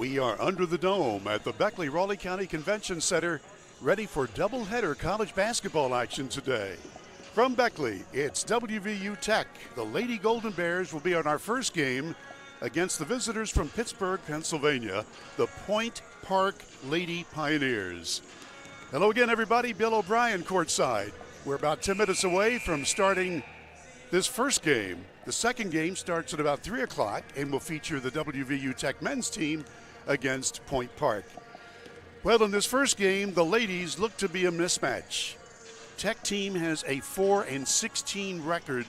We are under the dome at the Beckley-Raleigh County Convention Center, ready for doubleheader college basketball action today. From Beckley, it's WVU Tech. The Lady Golden Bears will be on our first game against the visitors from Pittsburgh, Pennsylvania, the Point Park Lady Pioneers. Hello again, everybody. Bill O'Brien courtside. We're about 10 minutes away from starting this first game. The second game starts at about 3 o'clock and will feature the WVU Tech men's team against Point Park. Well, in this first game, the ladies look to be a mismatch. Tech team has a 4-16 record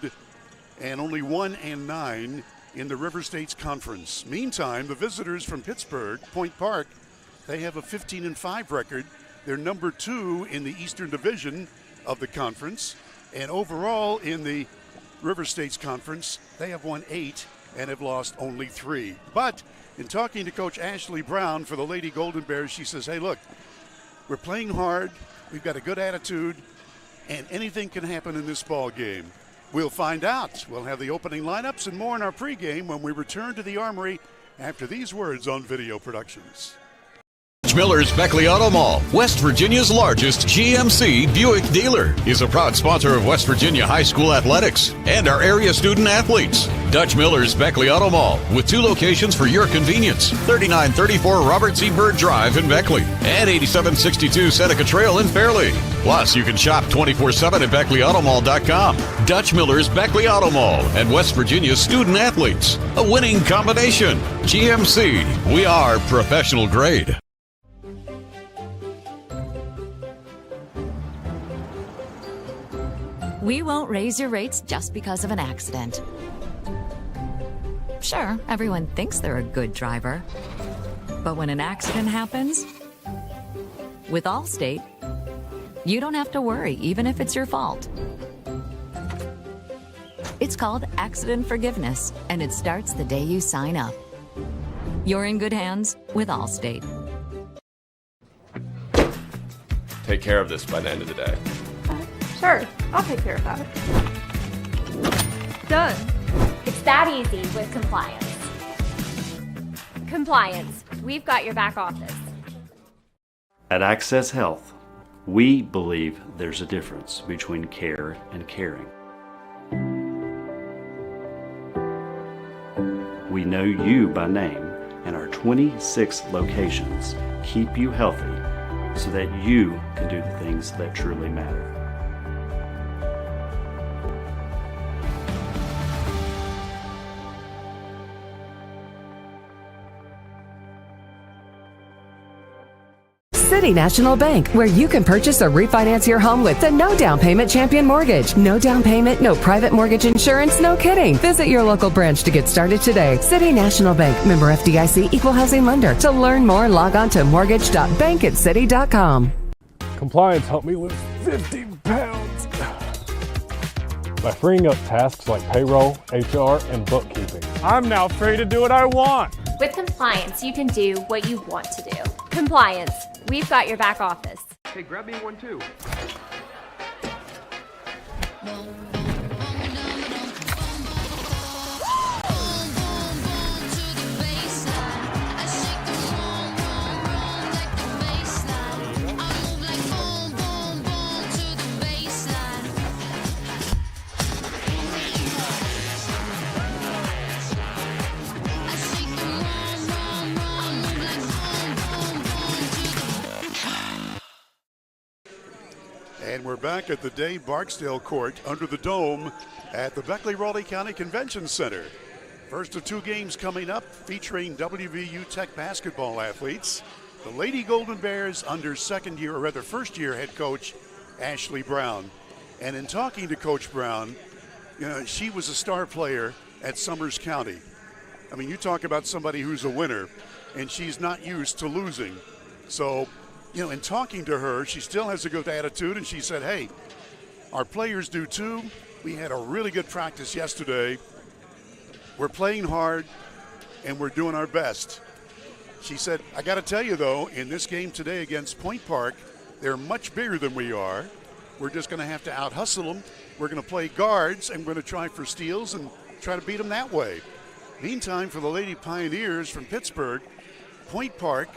and only 1-9 in the River States Conference. Meantime, the visitors from Pittsburgh, Point Park, they have a 15-5 record. They're number 2 in the Eastern Division of the conference, and overall in the River States Conference, they have won 8 and have lost only 3. But in talking to Coach Ashley Brown for the Lady Golden Bears, she says, hey, look, we're playing hard, we've got a good attitude, and anything can happen in this ball game. We'll find out. We'll have the opening lineups and more in our pregame when we return to the Armory after these words on Video Productions. Miller's Beckley Auto Mall, West Virginia's largest GMC Buick dealer, is a proud sponsor of West Virginia High School athletics and our area student athletes. Dutch Miller's Beckley Auto Mall, with 2 locations for your convenience: 3934 Robert C. Byrd Drive in Beckley and 8762 Seneca Trail in Fairleigh. Plus, you can shop 24/7 at BeckleyAutomall.com. Dutch Miller's Beckley Auto Mall and West Virginia's student athletes. A winning combination. GMC, we are professional grade. We won't raise your rates just because of an accident. Sure, everyone thinks they're a good driver. But when an accident happens, with Allstate, you don't have to worry, even if it's your fault. It's called accident forgiveness, and it starts the day you sign up. You're in good hands with Allstate. Take care of this by the end of the day. Sure, I'll take care of that. Done. It's that easy with compliance. Compliance, we've got your back office. At Access Health, we believe there's a difference between care and caring. We know you by name, and our 26 locations keep you healthy so that you can do the things that truly matter. City National Bank, where you can purchase or refinance your home with the no down payment Champion Mortgage. No down payment, no private mortgage insurance, no kidding. Visit your local branch to get started today. City National Bank, member FDIC, equal housing lender. To learn more, log on to mortgage.bankatcity.com. Compliance helped me lose 50 pounds by freeing up tasks like payroll, HR, and bookkeeping. I'm now free to do what I want. With compliance, you can do what you want to do. Compliance, we've got your back office. Hey, grab me one too. And we're back at the Dave Barksdale Court under the dome at the Beckley-Raleigh County Convention Center. First of 2 games coming up featuring WVU Tech basketball athletes. The Lady Golden Bears under first year head coach Ashley Brown. And in talking to Coach Brown, you know, she was a star player at Summers County. I mean, you talk about somebody who's a winner, and she's not used to losing. So, you know, in talking to her, she still has a good attitude, and she said, hey, our players do too. We had a really good practice yesterday. We're playing hard, and we're doing our best. She said, I got to tell you, though, in this game today against Point Park, they're much bigger than we are. We're just going to have to out-hustle them. We're going to play guards, and we're going to try for steals and try to beat them that way. Meantime, for the Lady Pioneers from Pittsburgh, Point Park,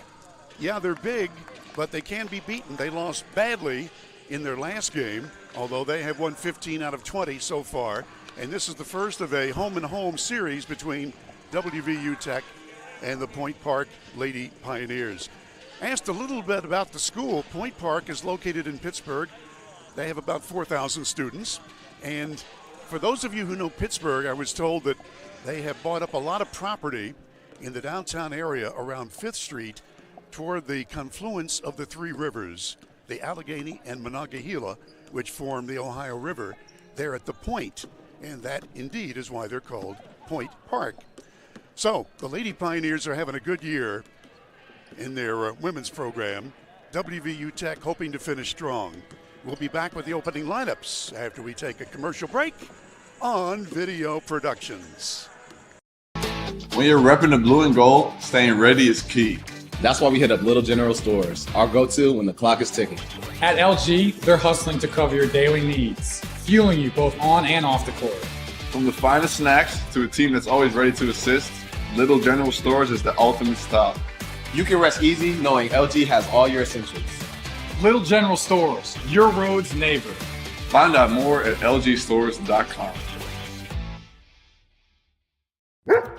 yeah, they're big, but they can be beaten. They lost badly in their last game, although they have won 15 out of 20 so far. And this is the first of a home-and-home series between WVU Tech and the Point Park Lady Pioneers. Asked a little bit about the school. Point Park is located in Pittsburgh. They have about 4,000 students. And for those of you who know Pittsburgh, I was told that they have bought up a lot of property in the downtown area around 5th Street toward the confluence of the three rivers, the Allegheny and Monongahela, which form the Ohio River. They're at the Point, and that indeed is why they're called Point Park. So the Lady Pioneers are having a good year in their women's program. WVU Tech hoping to finish strong. We'll be back with the opening lineups after we take a commercial break on Video Productions. When you're repping the blue and gold, staying ready is key. That's why we hit up Little General Stores, our go-to when the clock is ticking. At LG, they're hustling to cover your daily needs, fueling you both on and off the court. From the finest snacks to a team that's always ready to assist, Little General Stores is the ultimate stop. You can rest easy knowing LG has all your essentials. Little General Stores, your road's neighbor. Find out more at lgstores.com.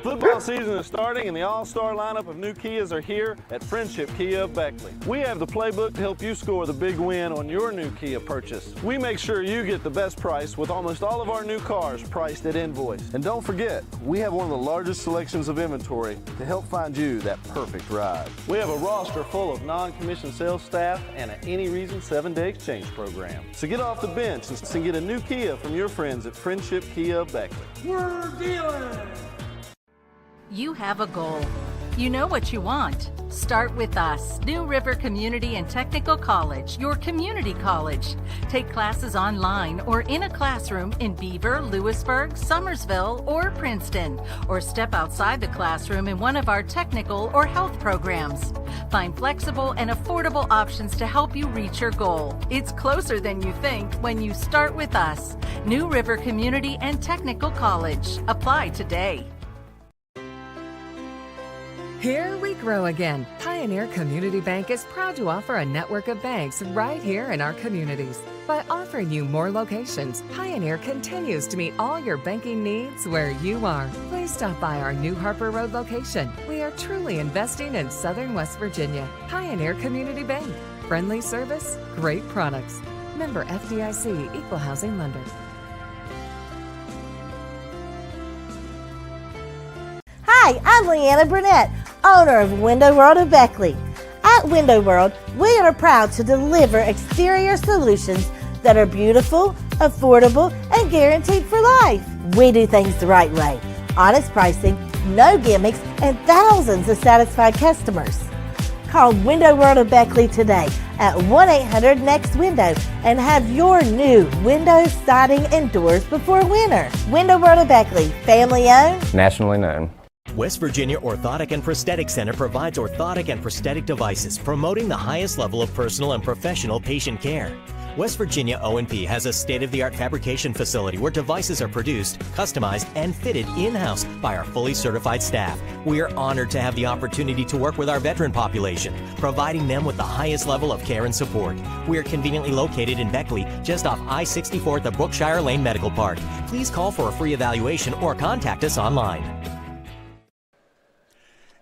Football season is starting and the all-star lineup of new Kias are here at Friendship Kia of Beckley. We have the playbook to help you score the big win on your new Kia purchase. We make sure you get the best price with almost all of our new cars priced at invoice. And don't forget, we have one of the largest selections of inventory to help find you that perfect ride. We have a roster full of non-commissioned sales staff and an any reason 7-day exchange program. So get off the bench and get a new Kia from your friends at Friendship Kia of Beckley. We're dealing! You have a goal. You know what you want. Start with us, New River Community and Technical College, your community college. Take classes online or in a classroom in Beaver, Lewisburg, Summersville, or Princeton, or step outside the classroom in one of our technical or health programs. Find flexible and affordable options to help you reach your goal. It's closer than you think when you start with us, New River Community and Technical College. Apply today. Here we grow again. Pioneer Community Bank is proud to offer a network of banks right here in our communities. By offering you more locations, Pioneer continues to meet all your banking needs where you are. Please stop by our new Harper Road location. We are truly investing in Southern West Virginia. Pioneer Community Bank. Friendly service, great products. Member FDIC, Equal Housing Lender. Hi, I'm Leanna Burnett, owner of Window World of Beckley. At Window World, we are proud to deliver exterior solutions that are beautiful, affordable, and guaranteed for life. We do things the right way. Honest pricing, no gimmicks, and thousands of satisfied customers. Call Window World of Beckley today at 1-800-NEXT-WINDOW and have your new windows, siding, and doors before winter. Window World of Beckley, family owned, nationally known. West Virginia Orthotic and Prosthetic Center provides orthotic and prosthetic devices, promoting the highest level of personal and professional patient care. West Virginia O&P has a state-of-the-art fabrication facility where devices are produced, customized, and fitted in-house by our fully certified staff. We are honored to have the opportunity to work with our veteran population, providing them with the highest level of care and support. We are conveniently located in Beckley, just off I-64 at the Brookshire Lane Medical Park. Please call for a free evaluation or contact us online.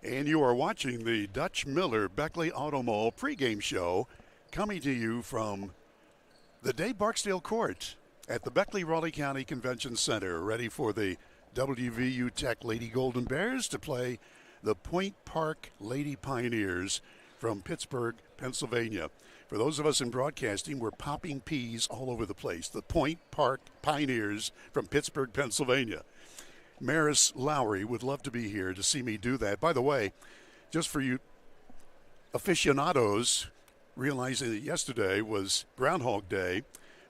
And you are watching the Dutch Miller Beckley Auto Mall pregame show, coming to you from the Dave Barksdale Court at the Beckley-Raleigh County Convention Center, ready for the WVU Tech Lady Golden Bears to play the Point Park Lady Pioneers from Pittsburgh, Pennsylvania. For those of us in broadcasting, we're popping peas all over the place. The Point Park Pioneers from Pittsburgh, Pennsylvania. Maris Lowry would love to be here to see me do that. By the way, just for you aficionados, realizing that yesterday was Groundhog Day,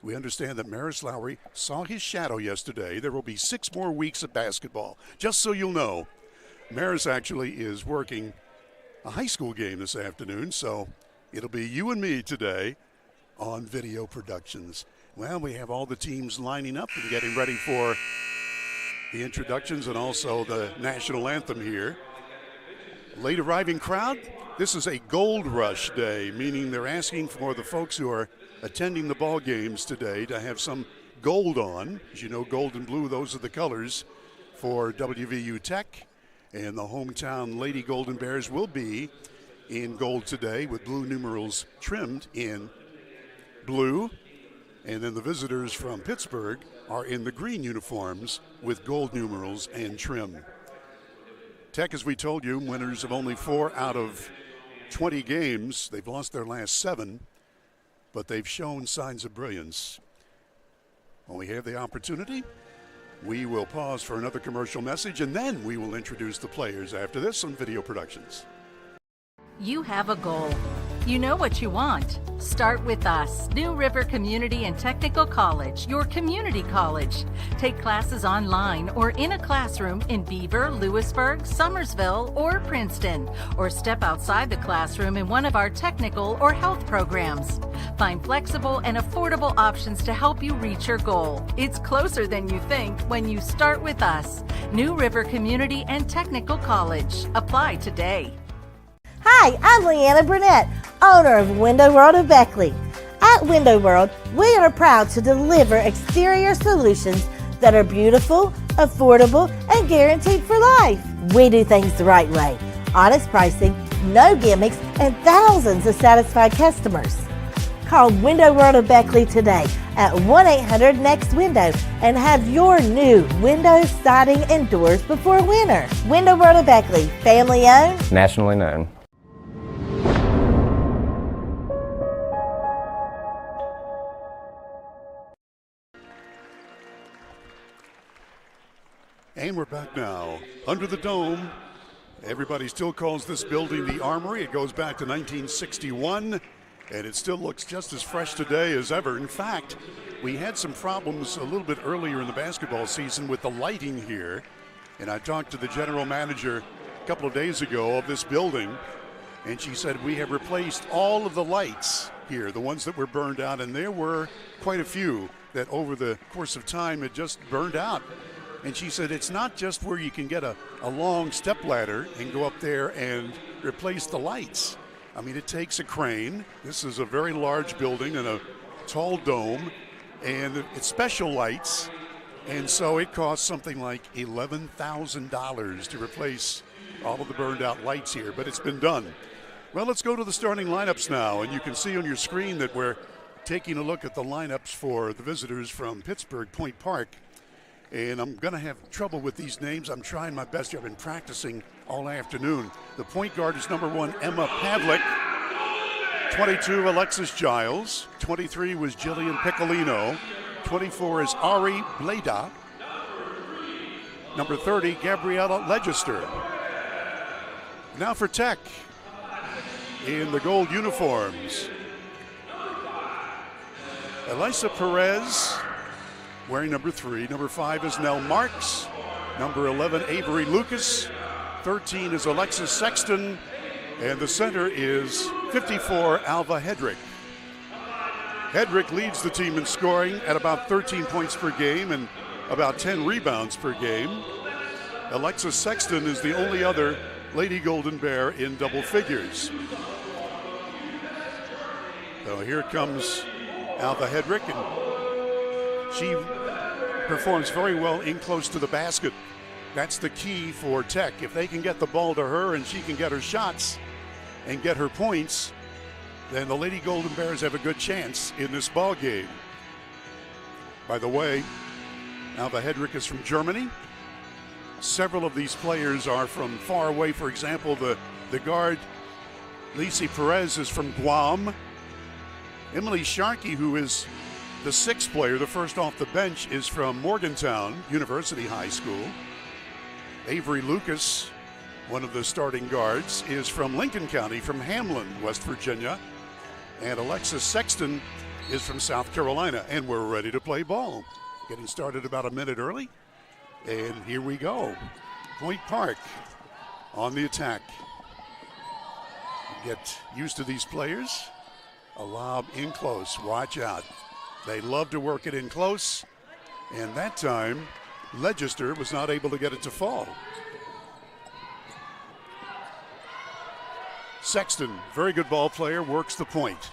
we understand that Maris Lowry saw his shadow yesterday. There will be 6 more weeks of basketball. Just so you'll know, Maris actually is working a high school game this afternoon, so it'll be you and me today on Video Productions. Well, we have all the teams lining up and getting ready for the introductions and also the national anthem here. Late arriving crowd, this is a gold rush day, meaning they're asking for the folks who are attending the ball games today to have some gold on. As you know, gold and blue, those are the colors for WVU Tech. And the hometown Lady Golden Bears will be in gold today with blue numerals trimmed in blue. And then the visitors from Pittsburgh are in the green uniforms with gold numerals and trim. Tech, as we told you, winners of only 4 out of 20 games. They've lost their last 7, but they've shown signs of brilliance. When we have the opportunity, we will pause for another commercial message, and then we will introduce the players after this on Video Productions. You have a goal. You know what you want. Start with us. New River Community and Technical College, your community college. Take classes online or in a classroom in Beaver, Lewisburg, Summersville, or Princeton. Or step outside the classroom in one of our technical or health programs. Find flexible and affordable options to help you reach your goal. It's closer than you think when you start with us. New River Community and Technical College. Apply today. Hi, I'm Leanna Burnett, owner of Window World of Beckley. At Window World, we are proud to deliver exterior solutions that are beautiful, affordable, and guaranteed for life. We do things the right way. Honest pricing, no gimmicks, and thousands of satisfied customers. Call Window World of Beckley today at 1-800-NEXT-WINDOW and have your new windows, siding, and doors before winter. Window World of Beckley, family owned, nationally known. And we're back now. Under the dome, everybody still calls this building the Armory. It goes back to 1961, and it still looks just as fresh today as ever. In fact, we had some problems a little bit earlier in the basketball season with the lighting here, and I talked to the general manager a couple of days ago of this building, and she said we have replaced all of the lights here, the ones that were burned out, and there were quite a few that over the course of time had just burned out. And she said it's not just where you can get a long step ladder and go up there and replace the lights. I mean, it takes a crane. This is a very large building and a tall dome, and it's special lights. And so it costs something like $11,000 to replace all of the burned out lights here, but it's been done. Well, let's go to the starting lineups now, and you can see on your screen that we're taking a look at the lineups for the visitors from Pittsburgh Point Park. And I'm going to have trouble with these names. I'm trying my best here. I've been practicing all afternoon. The point guard is number 1, Emma Pavlik. 22, Alexis Giles. 23 was Jillian Piccolino. 24 is Ari Bleda. Number 30, Gabriella Legister. Now for Tech in the gold uniforms. Elisa Perez, wearing number 3. Number 5 is Nell Marks. Number 11, Avery Lucas. 13 is Alexis Sexton. And the center is 54, Alva Hedrick. Hedrick leads the team in scoring at about 13 points per game and about 10 rebounds per game. Alexis Sexton is the only other Lady Golden Bear in double figures. So here comes Alva Hedrick, and she performs very well in close to the basket. That's the key for Tech. If they can get the ball to her and she can get her shots and get her points, then the Lady Golden Bears have a good chance in this ball game. By the way, Alva Hedrick is from Germany. Several of these players are from far away. For example, the guard, Lisi Perez, is from Guam. Emily Sharkey, who is the 6th player, the first off the bench, is from Morgantown University High School. Avery Lucas, one of the starting guards, is from Lincoln County, from Hamlin, West Virginia. And Alexis Sexton is from South Carolina. And we're ready to play ball. Getting started about a minute early. And here we go. Point Park on the attack. Get used to these players. A lob in close. Watch out. They love to work it in close. And that time, Legister was not able to get it to fall. Sexton, very good ball player, works the point.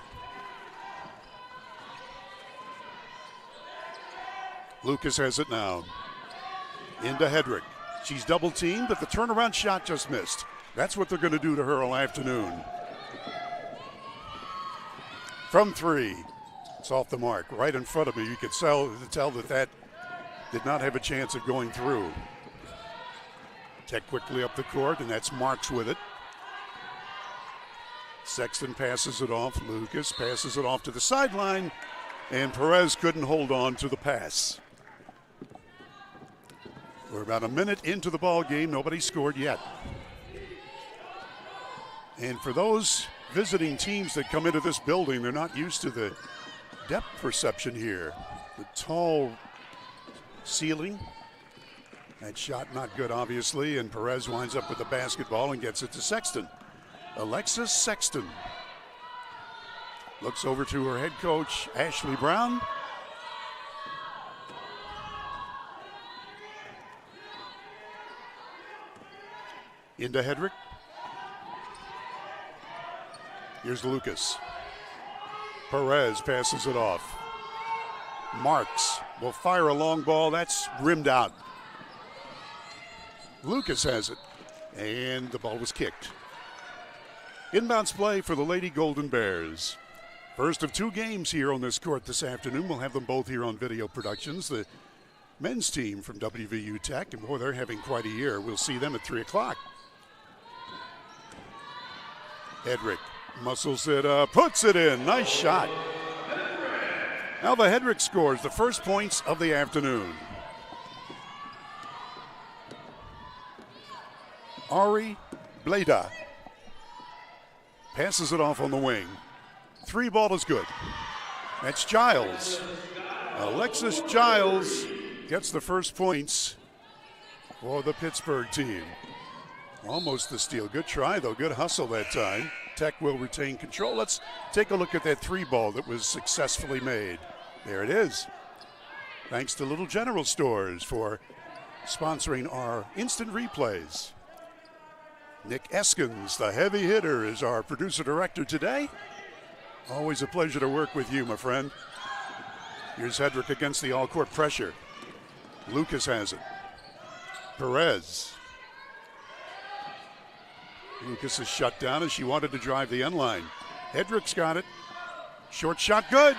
Lucas has it now. Into Hedrick. She's double teamed, but the turnaround shot just missed. That's what they're going to do to her all afternoon. From three. It's off the mark. Right in front of me. You could tell that did not have a chance of going through. Tech quickly up the court, and that's Marks with it. Sexton passes it off. Lucas passes it off to the sideline, and Perez couldn't hold on to the pass. We're about a minute into the ball game. Nobody scored yet. And for those visiting teams that come into this building, they're not used to the depth perception here. The tall ceiling. That shot not good, obviously, and Perez winds up with the basketball and gets it to Sexton. Alexis Sexton looks over to her head coach, Ashley Brown. Into Hedrick. Here's Lucas. Perez passes it off. Marks will fire a long ball. That's rimmed out. Lucas has it. And the ball was kicked. Inbounds play for the Lady Golden Bears. First of two games here on this court this afternoon. We'll have them both here on Video Productions. The men's team from WVU Tech, and boy, they're having quite a year. We'll see them at 3 o'clock. Hedrick muscles it up, puts it in. Nice shot. Alva Hedrick scores the first points of the afternoon. Ari Bleda passes it off on the wing. 3 ball is good. That's Giles. Alexis Giles gets the first points for the Pittsburgh team. Almost the steal. Good try, though. Good hustle that time. Tech will retain control. Let's take a look at that 3 ball that was successfully made. There it is. Thanks to Little General Stores for sponsoring our instant replays. Nick Eskins, the heavy hitter, is our producer-director today. Always a pleasure to work with you, my friend. Here's Hedrick against the all-court pressure. Lucas has it. Perez. Lucas is shut down as she wanted to drive the end line. Hedrick's got it. Short shot, good.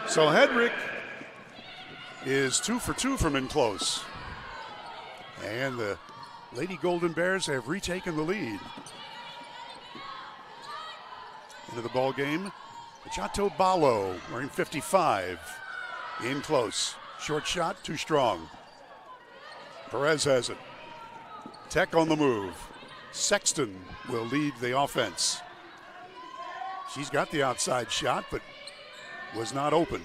So Hedrick is 2 for 2 from in close. And the Lady Golden Bears have retaken the lead. Into the ball game, Chateau Balo wearing 55. In close. Short shot, too strong. Perez has it. Tech on the move. Sexton will lead the offense. She's got the outside shot, but was not open.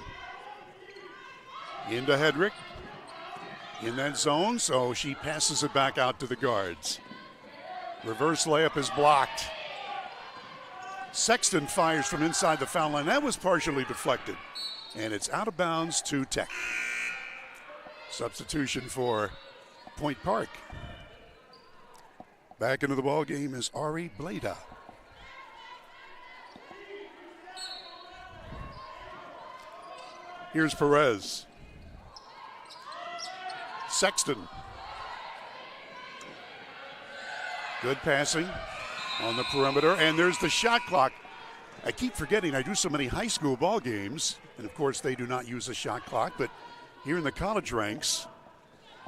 Into Hedrick. In that zone, so she passes it back out to the guards. Reverse layup is blocked. Sexton fires from inside the foul line. That was partially deflected. And it's out of bounds to Tech. Substitution for Point Park. Back into the ball game is Ari Bleda. Here's Perez. Sexton. Good passing on the perimeter, and there's the shot clock. I keep forgetting I do so many high school ball games, and of course they do not use a shot clock, but here in the college ranks,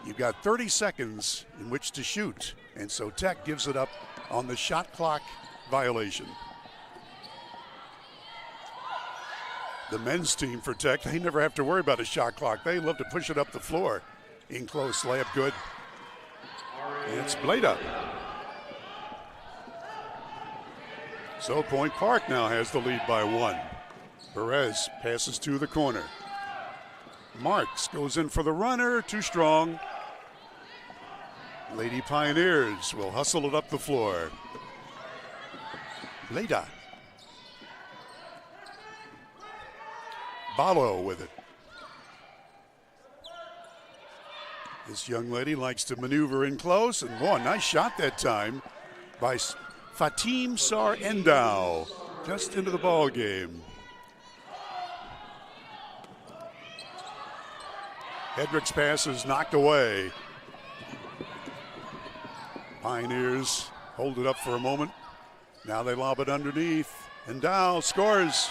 you've got 30 seconds in which to shoot, and so Tech gives it up on the shot clock violation. The men's team for Tech, they never have to worry about a shot clock. They love to push it up the floor. In close, layup good. It's Bleda. So Point Park now has the lead by 1. Perez passes to the corner. Marks goes in for the runner, too strong. Lady Pioneers will hustle it up the floor. Bleda. Balo with it. This young lady likes to maneuver in close, and boy, nice shot that time by Fatim Sar Endow just into the ball game. Hedrick's pass is knocked away. Pioneers hold it up for a moment. Now they lob it underneath. Endow scores.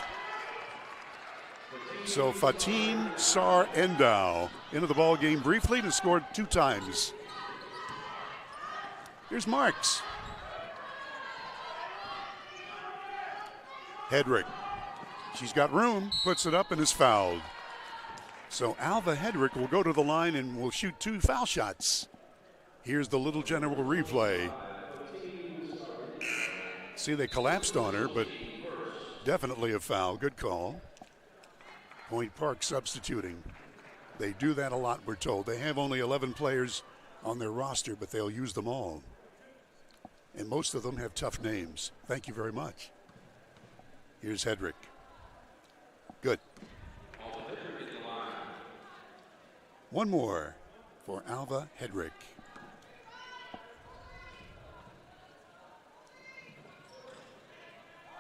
So Fatim Sar Endow into the ball game briefly and scored 2 times. Here's Marks. Hedrick. She's got room, puts it up and is fouled. So Alva Hedrick will go to the line and will shoot 2 foul shots. Here's the Little General replay. See, they collapsed on her, but definitely a foul. Good call. Point Park substituting. They do that a lot, we're told. They have only 11 players on their roster, but they'll use them all. And most of them have tough names. Thank you very much. Here's Hedrick. Good. One more for Alva Hedrick.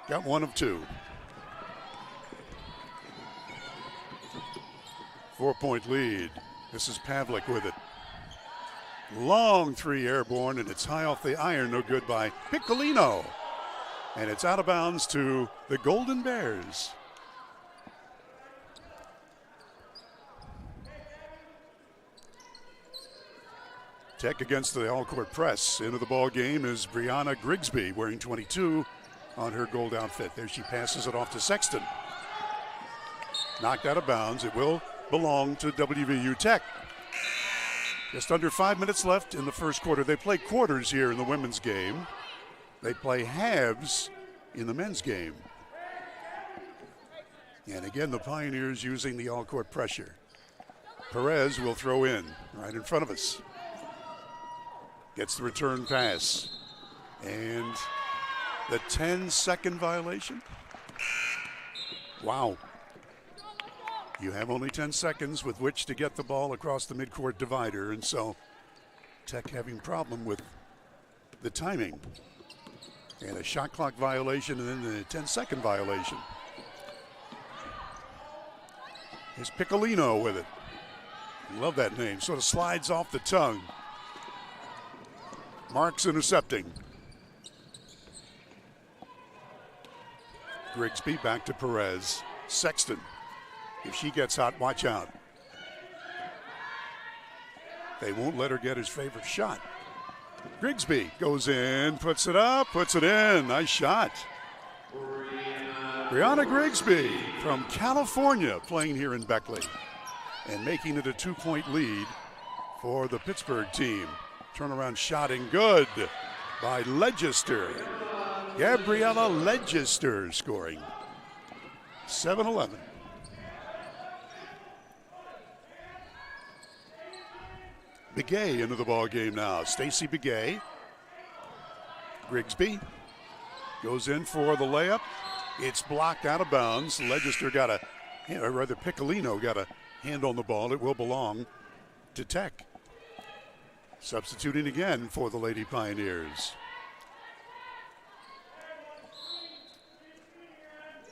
Got 1 of 2. 4-point lead. This is Pavlik with it. Long 3 airborne, and it's high off the iron, no good by Piccolino. And it's out of bounds to the Golden Bears. Tech against the all-court press. Into the ball game is Brianna Grigsby wearing 22 on her gold outfit. There she passes it off to Sexton. Knocked out of bounds. It will belong to WVU Tech. Just under 5 minutes left in the first quarter. They play quarters here in the women's game. They play halves in the men's game. And again, the Pioneers using the all-court pressure. Perez will throw in right in front of us. Gets the return pass. And the 10-second violation. Wow. You have only 10 seconds with which to get the ball across the midcourt divider, and so Tech having problem with the timing. And a shot clock violation and then the 10-second violation. Here's Piccolino with it. Love that name. Sort of slides off the tongue. Marks intercepting. Grigsby back to Perez. Sexton. If she gets hot, watch out. They won't let her get his favorite shot. Grigsby goes in, puts it up, puts it in. Nice shot. Brianna Grigsby from California playing here in Beckley and making it a 2-point lead for the Pittsburgh team. Turnaround shot and good by Legister. Gabriella Legister scoring. 7-11. Begay into the ball game now. Stacy Begay. Grigsby goes in for the layup. It's blocked out of bounds. Legister got a, or rather Piccolino got a hand on the ball. It will belong to Tech. Substituting again for the Lady Pioneers.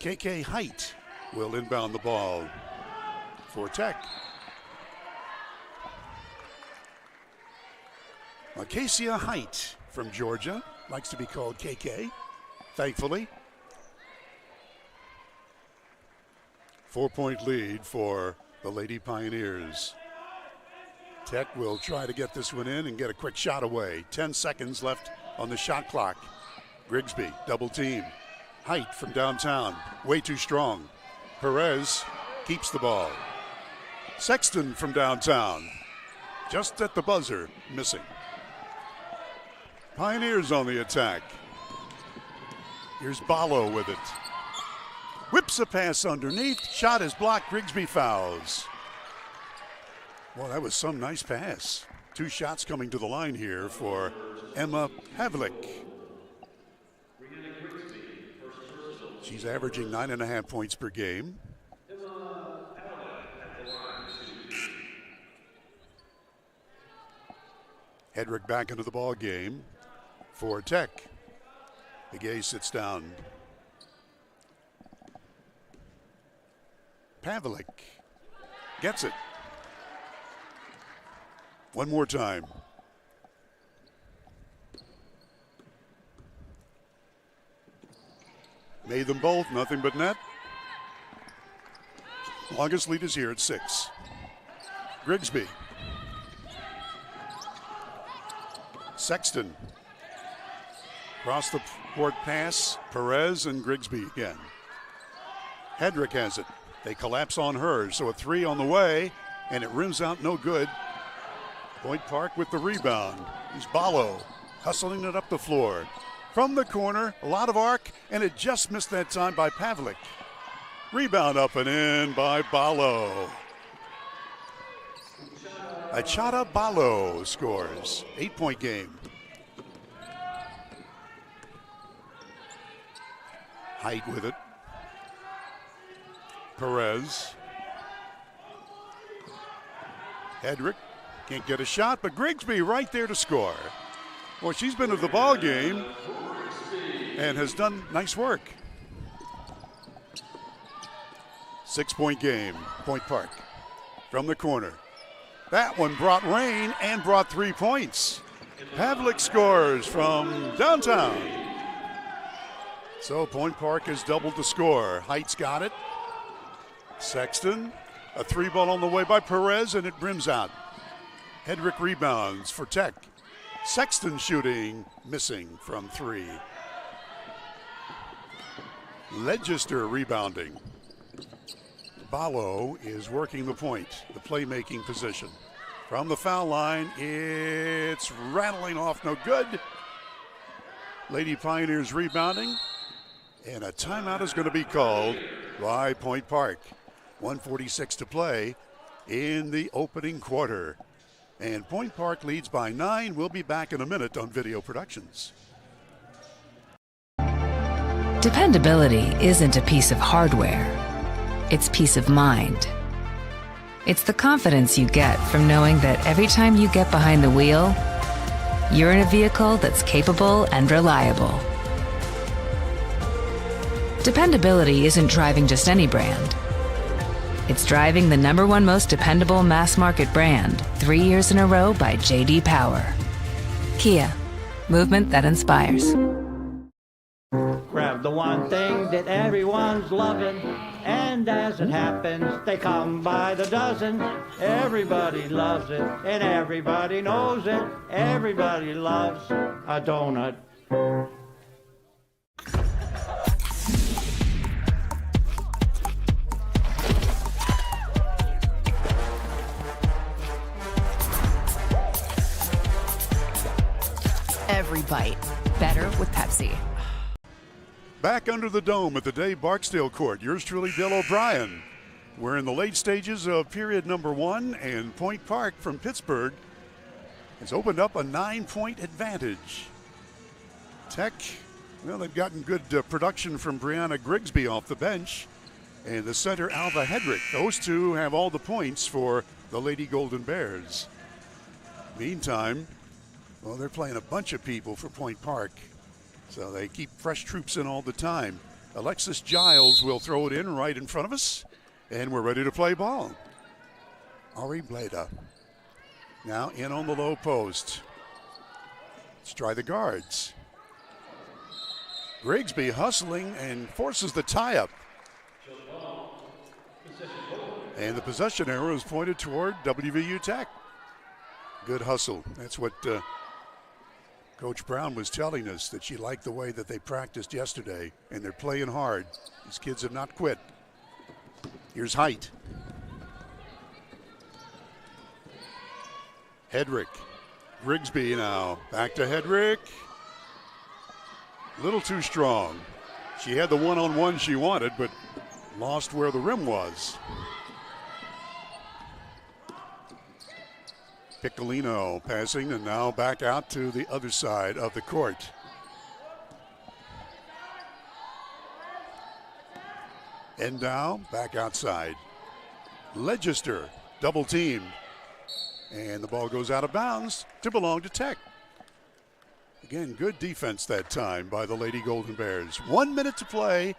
KK Height will inbound the ball for Tech. Acacia Height from Georgia, likes to be called KK, thankfully. 4-point lead for the Lady Pioneers. Tech will try to get this one in and get a quick shot away. 10 seconds left on the shot clock. Grigsby, double team. Height from downtown, way too strong. Perez keeps the ball. Sexton from downtown, just at the buzzer, missing. Pioneers on the attack. Here's Ballo with it. Whips a pass underneath. Shot is blocked. Grigsby fouls. Well, that was some nice pass. 2 shots coming to the line here for Emma Pavlik. She's averaging 9.5 points per game. Hedrick back into the ball game for Tech. Begay sits down. Pavlik gets it. One more time. Made them both, nothing but net. Longest lead is here at 6. Grigsby. Sexton. Across the court pass, Perez and Grigsby again. Hedrick has it. They collapse on her, so a 3 on the way, and it rims out no good. Point Park with the rebound. He's Ballo, hustling it up the floor. From the corner, a lot of arc, and it just missed that time by Pavlik. Rebound up and in by Ballo. Achata Ballo scores. 8-point game. Height with it. Perez. Hedrick can't get a shot, but Grigsby right there to score. Well, she's been to the ball game and has done nice work. 6-point game, Point Park. From the corner. That one brought rain and brought 3 points. Pavlik scores from downtown. So Point Park has doubled the score. Height's got it. Sexton, a 3-ball on the way by Perez, and it brims out. Hedrick rebounds for Tech. Sexton shooting, missing from 3. Legister rebounding. Ballo is working the point, the playmaking position. From the foul line, it's rattling off, no good. Lady Pioneers rebounding, and a timeout is going to be called by Point Park. 1:46 to play in the opening quarter. And Point Park leads by 9. We'll be back in a minute on Video Productions. Dependability isn't a piece of hardware. It's peace of mind. It's the confidence you get from knowing that every time you get behind the wheel, you're in a vehicle that's capable and reliable. Dependability isn't driving just any brand. It's driving the #1 most dependable mass market brand 3 years in a row by J.D. Power. Kia, movement that inspires. Grab the one thing that everyone's loving, and as it happens, they come by the dozen. Everybody loves it, and everybody knows it. Everybody loves a donut. Every bite better with Pepsi. Back under the dome at the Dave Barksdale Court, yours truly, Bill O'Brien. We're in the late stages of period number 1, and Point Park from Pittsburgh has opened up a 9-point advantage. Tech, well, they've gotten good production from Brianna Grigsby off the bench, and the center, Alva Hedrick. Those two have all the points for the Lady Golden Bears. Meantime, well, they're playing a bunch of people for Point Park, so they keep fresh troops in all the time. Alexis Giles will throw it in right in front of us, and we're ready to play ball. Ari Bleda now in on the low post. Let's try the guards. Grigsby hustling and forces the tie-up. And the possession arrow is pointed toward WVU Tech. Good hustle. That's what Coach Brown was telling us, that she liked the way that they practiced yesterday, and they're playing hard. These kids have not quit. Here's Height. Hedrick. Grigsby now. Back to Hedrick. A little too strong. She had the one-on-one she wanted, but lost where the rim was. Piccolino passing, and now back out to the other side of the court. Endow back outside. Legister double teamed, and the ball goes out of bounds to belong to Tech. Again, good defense that time by the Lady Golden Bears. 1 minute to play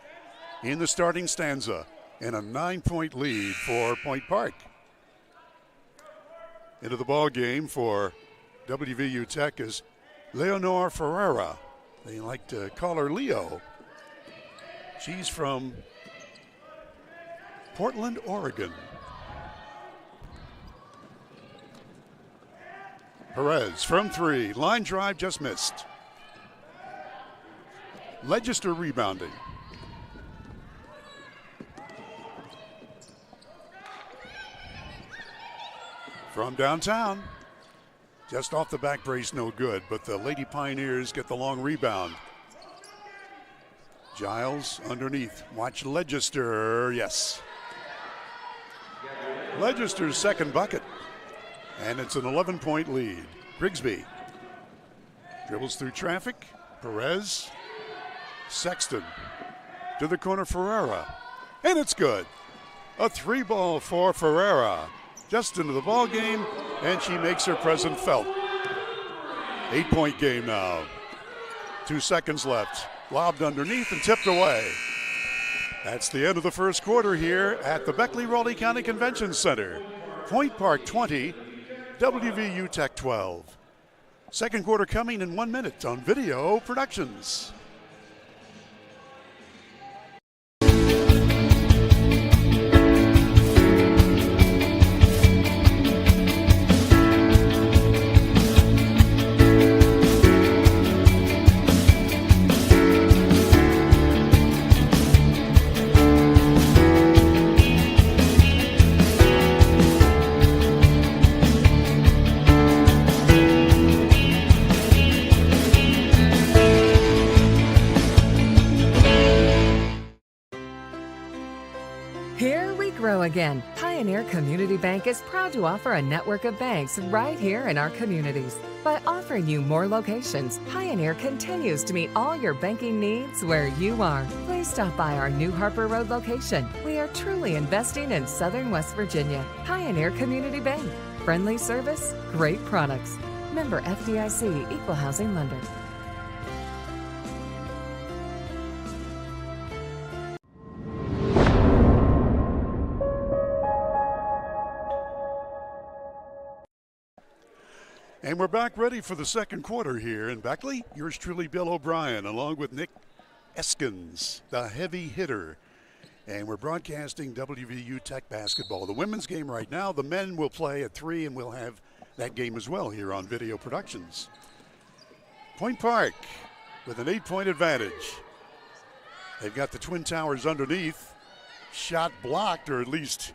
in the starting stanza and a 9-point lead for Point Park. Into the ball game for WVU Tech is Leonor Ferreira. They like to call her Leo. She's from Portland, Oregon. Perez from 3. Line drive just missed. Legister rebounding. From downtown. Just off the back brace, no good, but the Lady Pioneers get the long rebound. Giles underneath. Watch Legister. Yes. Legister's second bucket. And it's an 11-point lead. Grigsby dribbles through traffic. Perez. Sexton to the corner. Ferreira. And it's good. A 3-ball for Ferreira. Just into the ball game, and she makes her presence felt. 8-point game now. 2 seconds left. Lobbed underneath and tipped away. That's the end of the first quarter here at the Beckley-Raleigh County Convention Center. Point Park 20, WVU Tech 12. Second quarter coming in 1 minute on Video Productions. Again, Pioneer Community Bank is proud to offer a network of banks right here in our communities. By offering you more locations, Pioneer continues to meet all your banking needs where you are. Please stop by our new Harper Road location. We are truly investing in Southern West Virginia. Pioneer Community Bank. Friendly service, great products. Member FDIC, Equal Housing Lender. And we're back ready for the second quarter here in Beckley. Yours truly, Bill O'Brien, along with Nick Eskins, the heavy hitter. And we're broadcasting WVU Tech basketball. The women's game right now. The men will play at 3, and we'll have that game as well here on Video Productions. Point Park with an 8-point advantage. They've got the Twin Towers underneath. Shot blocked, or at least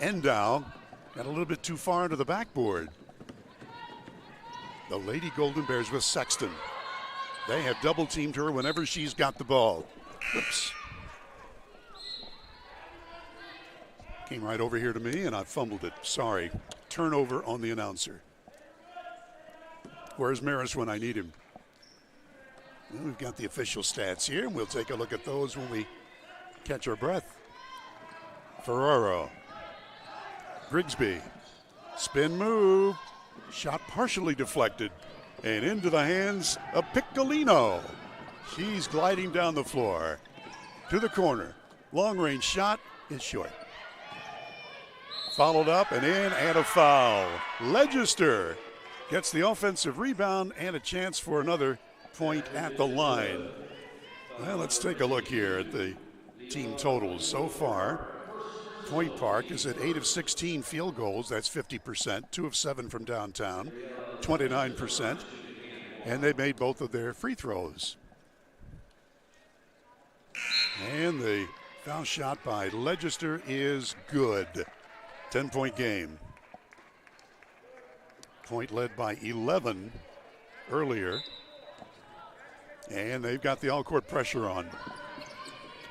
end down. Got a little bit too far into the backboard. The Lady Golden Bears with Sexton. They have double-teamed her whenever she's got the ball. Whoops. Came right over here to me, and I fumbled it. Sorry. Turnover on the announcer. Where's Maris when I need him? Well, we've got the official stats here, and we'll take a look at those when we catch our breath. Ferraro. Grigsby. Spin move. Shot partially deflected and into the hands of Piccolino. She's gliding down the floor to the corner. Long range shot is short. Followed up and in and a foul. Legister gets the offensive rebound and a chance for another point at the line. Well, let's take a look here at the team totals so far. Point Park is at 8 of 16 field goals. That's 50%. 2 of 7 from downtown, 29%. And they made both of their free throws. And the foul shot by Legister is good. 10-point game. Point led by 11 earlier. And they've got the all-court pressure on.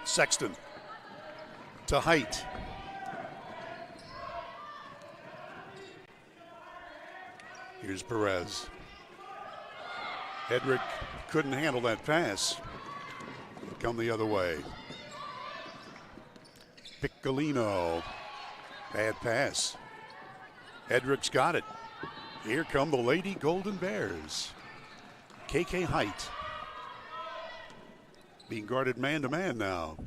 Sexton to Height. Here's Perez. Hedrick couldn't handle that pass. Come the other way. Piccolino. Bad pass. Hedrick's got it. Here come the Lady Golden Bears. KK Height being guarded man-to-man now.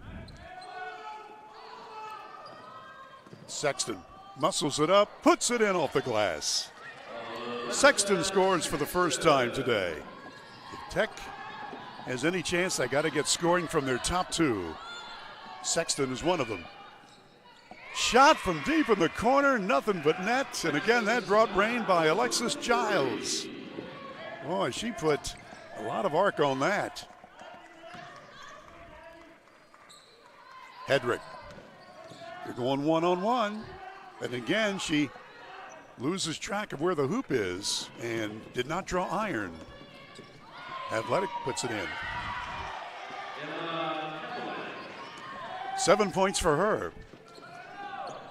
Sexton muscles it up, puts it in off the glass. Sexton scores for the first time today. If Tech has any chance, they got to get scoring from their top two. Sexton is one of them. Shot from deep in the corner, nothing but net. And again, that brought rain by Alexis Giles. Boy, she put a lot of arc on that. Hedrick, they're going one-on-one. And again, she loses track of where the hoop is and did not draw iron. Athletic puts it in. 7 points for her.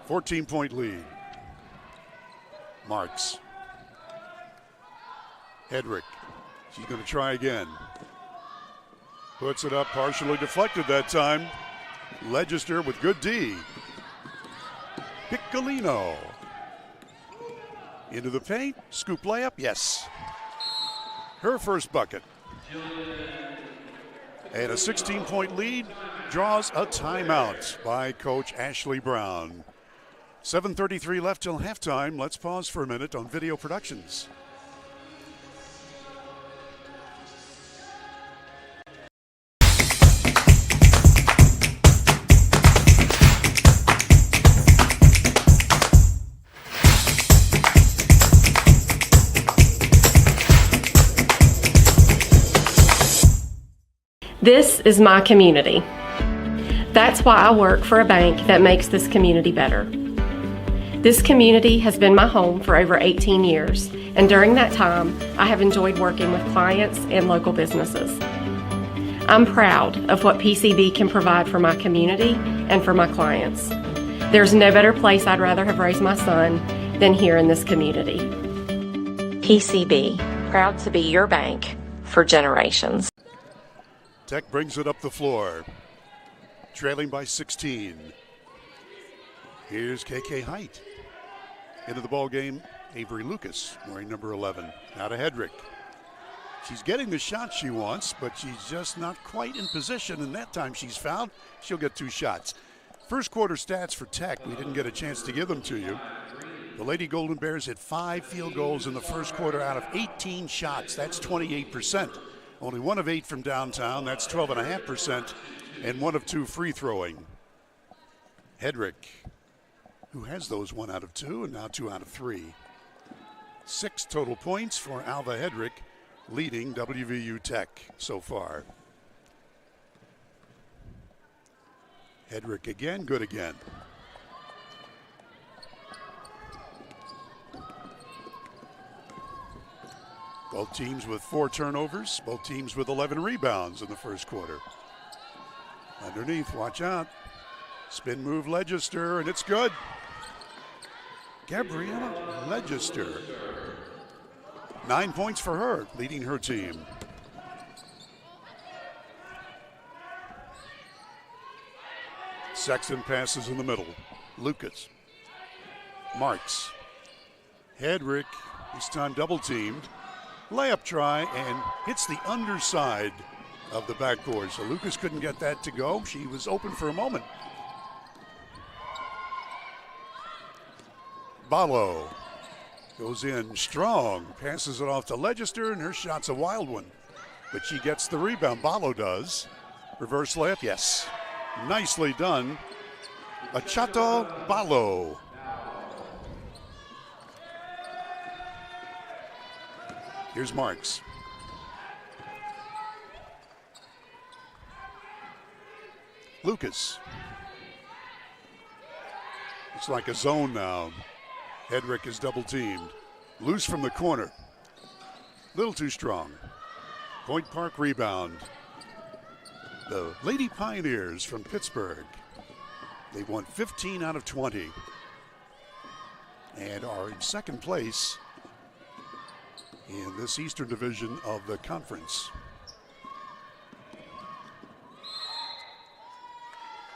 14-point lead. Marks. Hedrick. She's going to try again. Puts it up, partially deflected that time. Legister with good D. Piccolino. Into the paint. Scoop layup. Yes. Her first bucket. And a 16-point lead draws a timeout by Coach Ashley Brown. 7:33 left till halftime. Let's pause for a minute on Video Productions. This is my community. That's why I work for a bank that makes this community better. This community has been my home for over 18 years, and during that time, I have enjoyed working with clients and local businesses. I'm proud of what PCB can provide for my community and for my clients. There's no better place I'd rather have raised my son than here in this community. PCB, proud to be your bank for generations. Tech brings it up the floor, trailing by 16. Here's KK Height. Into the ball game, Avery Lucas, wearing number 11. Now to Hedrick. She's getting the shot she wants, but she's just not quite in position, and that time she's fouled. She'll get 2 shots. First quarter stats for Tech, we didn't get a chance to give them to you. The Lady Golden Bears hit 5 field goals in the first quarter out of 18 shots. That's 28%. Only 1 of 8 from downtown, that's 12.5%, and 1 of 2 free throwing. Hedrick, who has those 1 out of 2 and now 2 out of 3. 6 total points for Alva Hedrick, leading WVU Tech so far. Hedrick again, good again. Both teams with 4 turnovers, both teams with 11 rebounds in the first quarter. Underneath, watch out. Spin move Legister, and it's good. Gabriella Legister. 9 points for her, leading her team. Sexton passes in the middle. Lucas. Marks. Hedrick, this time double teamed. Layup try and hits the underside of the backboard. So Lucas couldn't get that to go. She was open for a moment. Ballo goes in strong, passes it off to Legister, and her shot's a wild one. But she gets the rebound. Ballo does. Reverse layup, yes. Nicely done. Achata Ballo. Here's Marks. Lucas. It's like a zone now. Hedrick is double teamed. Loose from the corner. Little too strong. Point Park rebound. The Lady Pioneers from Pittsburgh. They've won 15 out of 20 and are in second place in this Eastern Division of the conference.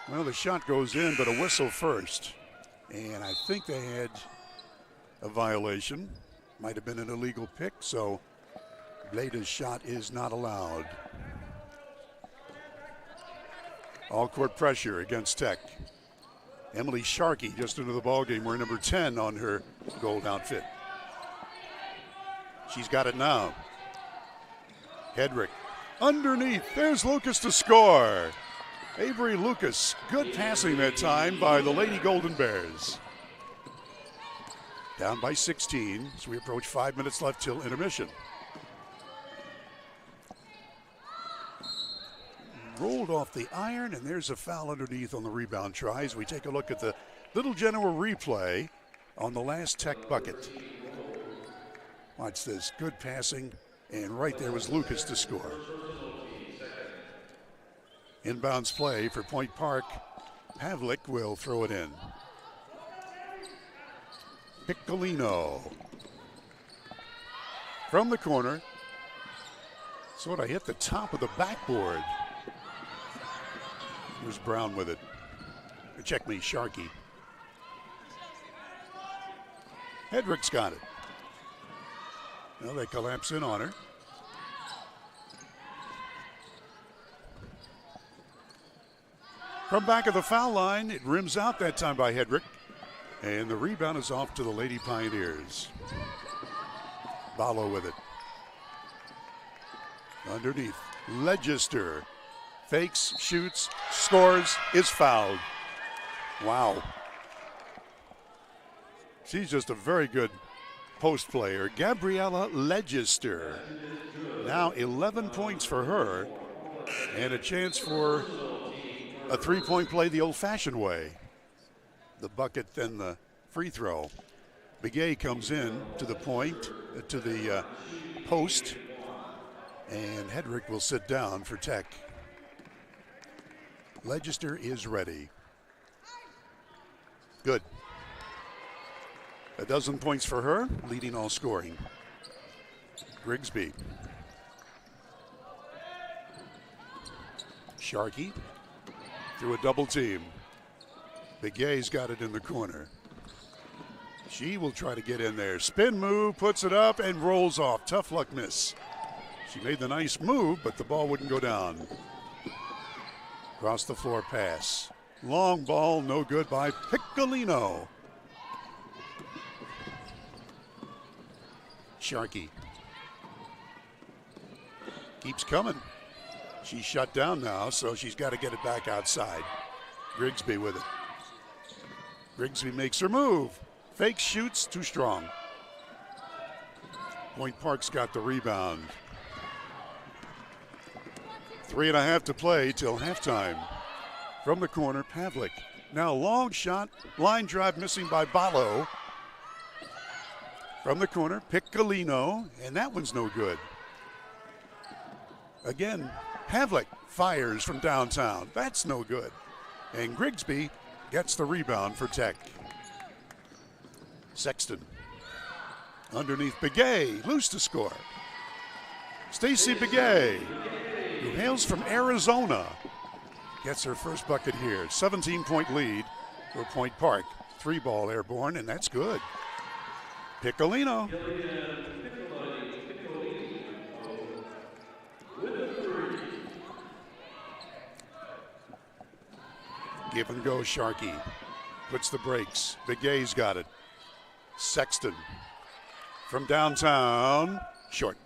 Well, the shot goes in, but a whistle first. And I think they had a violation. Might have been an illegal pick, so Bleda's shot is not allowed. All-court pressure against Tech. Emily Sharkey just into the ballgame wearing number 10 on her gold outfit. She's got it now. Hedrick underneath. There's Lucas to score. Avery Lucas. Good passing that time by the Lady Golden Bears. Down by 16 as we approach 5 minutes left till intermission. Rolled off the iron, and there's a foul underneath on the rebound try as we take a look at the Little General replay on the last Tech bucket. Watch this, good passing, and right there was Lucas to score. Inbounds play for Point Park. Pavlik will throw it in. Piccolino from the corner. Sort of hit the top of the backboard. Here's Brown with it. Check me, Sharkey. Hedrick's got it. Well, they collapse in on her. From back of the foul line, it rims out that time by Hedrick. And the rebound is off to the Lady Pioneers. Ballo with it. Underneath, Legister. Fakes, shoots, scores, is fouled. Wow. She's just a very good post player. Gabriella Legister. Now 11 points for her and a chance for a three-point play the old-fashioned way. The bucket, then the free throw. Begay comes in to the point, to the post, and Hedrick will sit down for Tech. Legister is ready. Good. A dozen points for her, leading all scoring. Grigsby. Sharkey through a double team. Begay's got it in the corner. She will try to get in there. Spin move, puts it up, and rolls off. Tough luck miss. She made the nice move, but the ball wouldn't go down. Across the floor pass. Long ball, no good by Piccolino. Sharkey. Keeps coming. She's shut down now, so she's got to get it back outside. Grigsby with it. Grigsby makes her move. Fakes, shoots, too strong. Point Park's got the rebound. 3.5 to play till halftime. From the corner, Pavlik. Now long shot, line drive missing by Ballo. From the corner, Piccolino, and that one's no good. Again, Pavlik fires from downtown. That's no good. And Grigsby gets the rebound for Tech. Sexton. Underneath Begay, loose to score. Stacy Begay, who hails from Arizona, gets her first bucket here. 17-point lead for Point Park. 3-ball airborne, and that's good. Piccolino. Give and go, Sharkey. Puts the brakes. Begay's got it. Sexton. From downtown, short.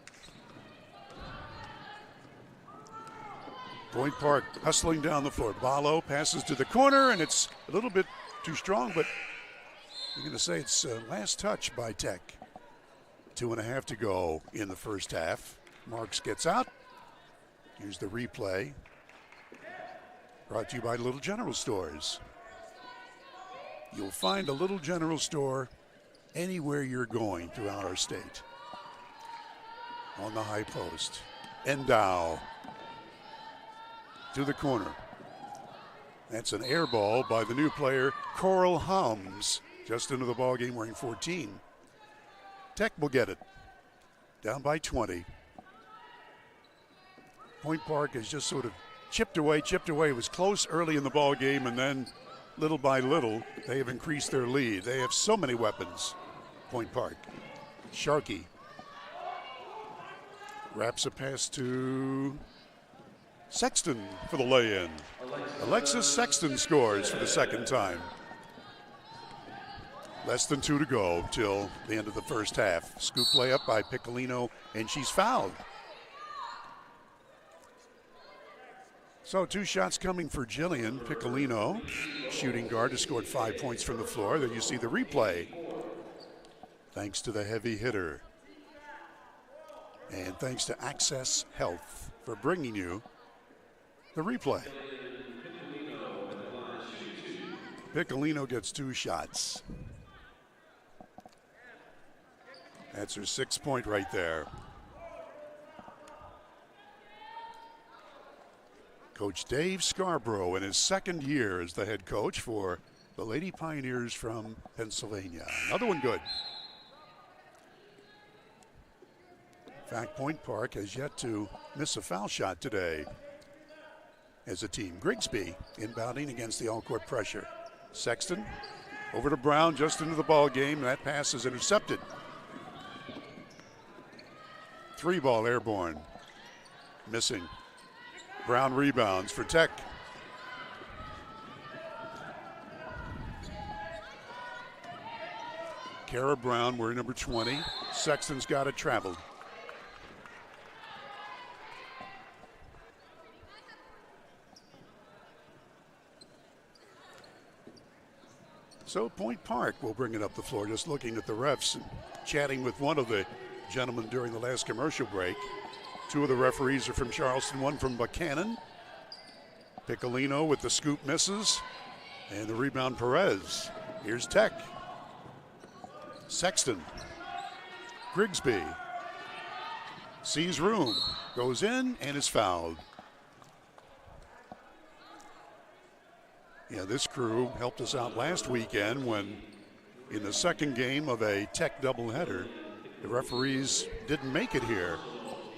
Point Park hustling down the floor. Ballo passes to the corner, and it's a little bit too strong, but I'm going to say it's last touch by Tech. 2.5 to go in the first half. Marks gets out. Here's the replay. Brought to you by Little General Stores. You'll find a Little General Store anywhere you're going throughout our state. On the high post. Endow. To the corner. That's an air ball by the new player, Coral Hums, just into the ball game wearing 14. Tech will get it. Down by 20. Point Park has just sort of chipped away. It was close early in the ball game, and then little by little, they have increased their lead. They have so many weapons, Point Park. Sharkey. Wraps a pass to Sexton for the lay-in. Alexis Sexton scores for the second time. Less than 2 to go till the end of the first half. Scoop layup by Piccolino, and she's fouled. So 2 shots coming for Jillian Piccolino, shooting guard, who scored 5 points from the floor. Then you see the replay. Thanks to the heavy hitter. And thanks to Access Health for bringing you the replay. Piccolino gets 2 shots. That's her 6-point right there. Coach Dave Scarborough in his second year as the head coach for the Lady Pioneers from Pennsylvania. Another one good. In fact, Point Park has yet to miss a foul shot today as a team. Grigsby inbounding against the all-court pressure. Sexton over to Brown, just into the ball game. That pass is intercepted. 3-ball airborne. Missing. Brown rebounds for Tech. Kara Brown wearing number 20. Sexton's got it traveled. So Point Park will bring it up the floor, just looking at the refs and chatting with one of the gentlemen during the last commercial break. 2 of the referees are from Charleston, 1 from Buchanan. Piccolino with the scoop misses, and the rebound Perez. Here's Tech. Sexton. Grigsby. Sees room, goes in, and is fouled. Yeah, this crew helped us out last weekend when in the second game of a Tech doubleheader, the referees didn't make it here.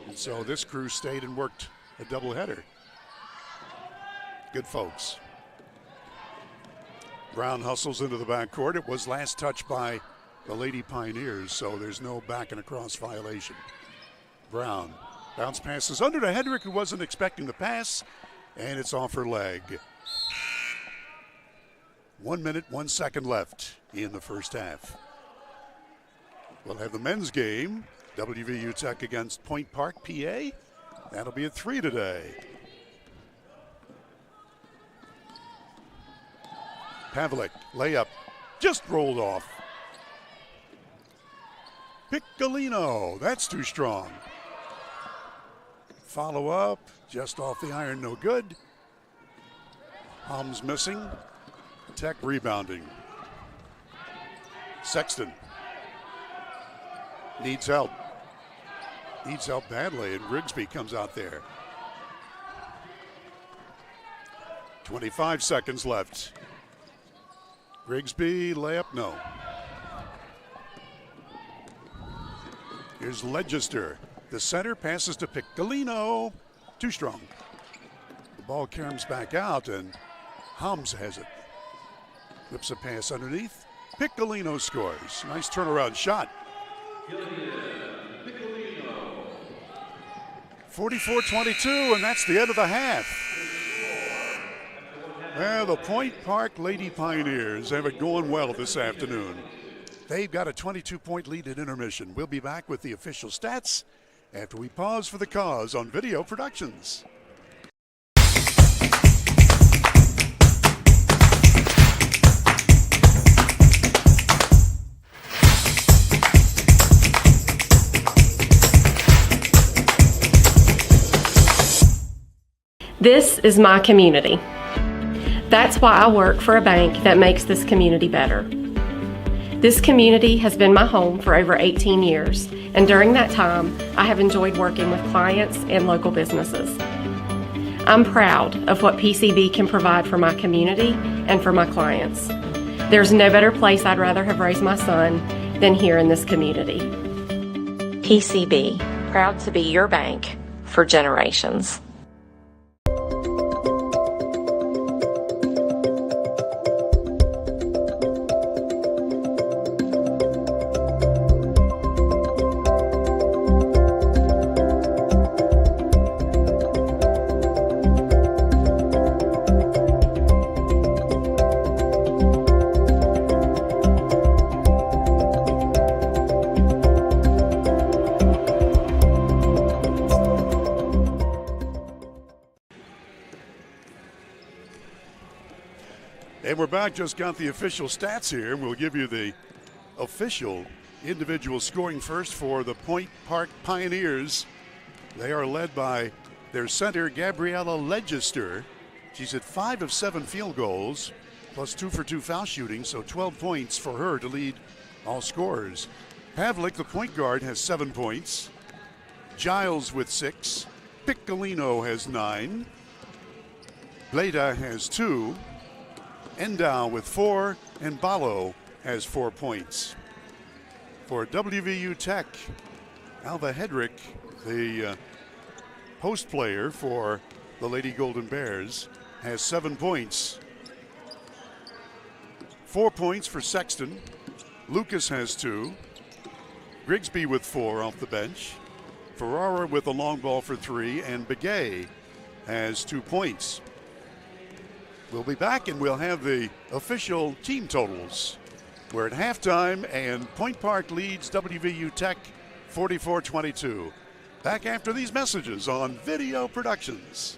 And so this crew stayed and worked a doubleheader. Good folks. Brown hustles into the backcourt. It was last touched by the Lady Pioneers, so there's no back and across violation. Brown bounce passes under to Hedrick, who wasn't expecting the pass, and it's off her leg. 1 minute, 1 second left in the first half. We'll have the men's game, WVU Tech against Point Park, PA. That'll be at 3 today. Pavlik, layup, just rolled off. Piccolino, that's too strong. Follow up, just off the iron, no good. Hums missing. Tech rebounding. Sexton needs help. Needs help badly, and Grigsby comes out there. 25 seconds left. Grigsby, layup, no. Here's Legister. The center passes to Piccolino. Too strong. The ball caroms back out, and Hums has it. Whips a pass underneath. Piccolino scores. Nice turnaround shot. 44-22, and that's the end of the half. Well, the Point Park Lady Pioneers have it going well this afternoon. They've got a 22-point lead at intermission. We'll be back with the official stats after we pause for the cause on Video Productions. This is my community. That's why I work for a bank that makes this community better. This community has been my home for over 18 years, and during that time, I have enjoyed working with clients and local businesses. I'm proud of what PCB can provide for my community and for my clients. There's no better place I'd rather have raised my son than here in this community. PCB, proud to be your bank for generations. And we're back. Just got the official stats here. We'll give you the official individual scoring first for the Point Park Pioneers. They are led by their center, Gabriella Legister. She's at 5 of 7 field goals, plus 2 for 2 foul shooting, so 12 points for her to lead all scorers. Pavlik, the point guard, has 7 points. Giles with 6. Piccolino has 9. Bleda has 2. Endow with 4. And Balo has 4 points. For WVU Tech, Alva Hedrick, the post player for the Lady Golden Bears, has 7 points. 4 points for Sexton. Lucas has 2. Grigsby with 4 off the bench. Ferrara with a long ball for 3, and Begay has 2 points. We'll be back and we'll have the official team totals. We're at halftime and Point Park leads WVU Tech 44-22. Back after these messages on Video Productions.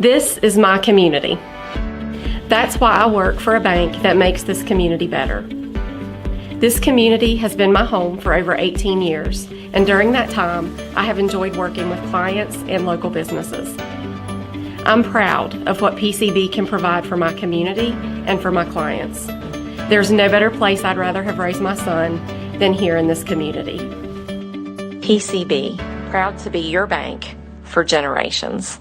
This is my community. That's why I work for a bank that makes this community better. This community has been my home for over 18 years, and during that time, I have enjoyed working with clients and local businesses. I'm proud of what PCB can provide for my community and for my clients. There's no better place I'd rather have raised my son than here in this community. PCB, proud to be your bank for generations.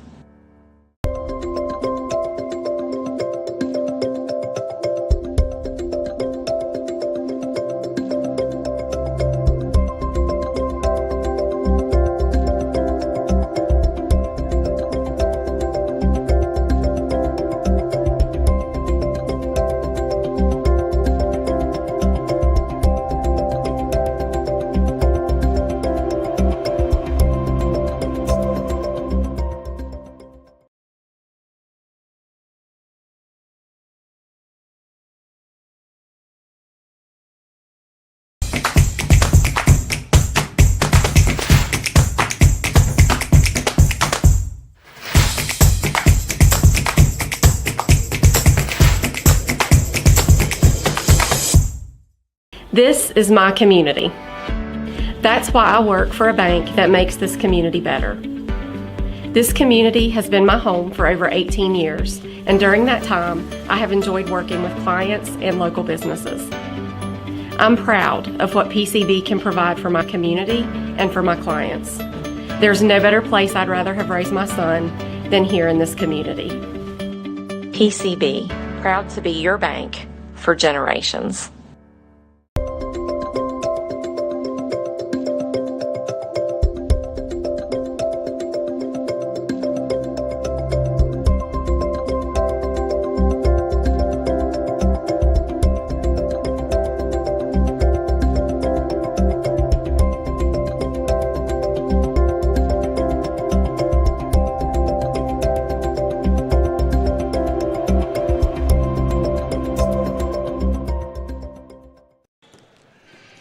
This is my community. That's why I work for a bank that makes this community better. This community has been my home for over 18 years, and during that time, I have enjoyed working with clients and local businesses. I'm proud of what PCB can provide for my community and for my clients. There's no better place I'd rather have raised my son than here in this community. PCB, proud to be your bank for generations.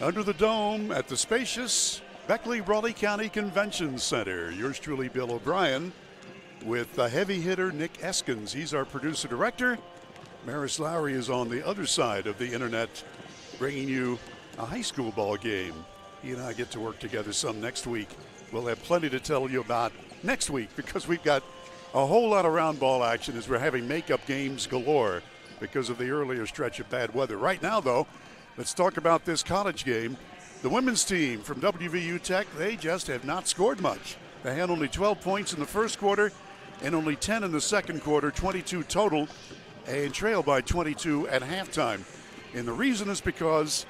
Under the dome at the spacious Beckley-Raleigh County Convention Center. Yours truly, Bill O'Brien, with the heavy hitter Nick Eskins. He's our producer-director. Maris Lowry is on the other side of the internet, bringing you a high school ball game. He and I get to work together some next week. We'll have plenty to tell you about next week because we've got a whole lot of round ball action as we're having makeup games galore because of the earlier stretch of bad weather. Right now, though, let's talk about this college game. The women's team from WVU Tech, they just have not scored much. They had only 12 points in the first quarter and only 10 in the second quarter, 22 total, and trailed by 22 at halftime. And the reason is because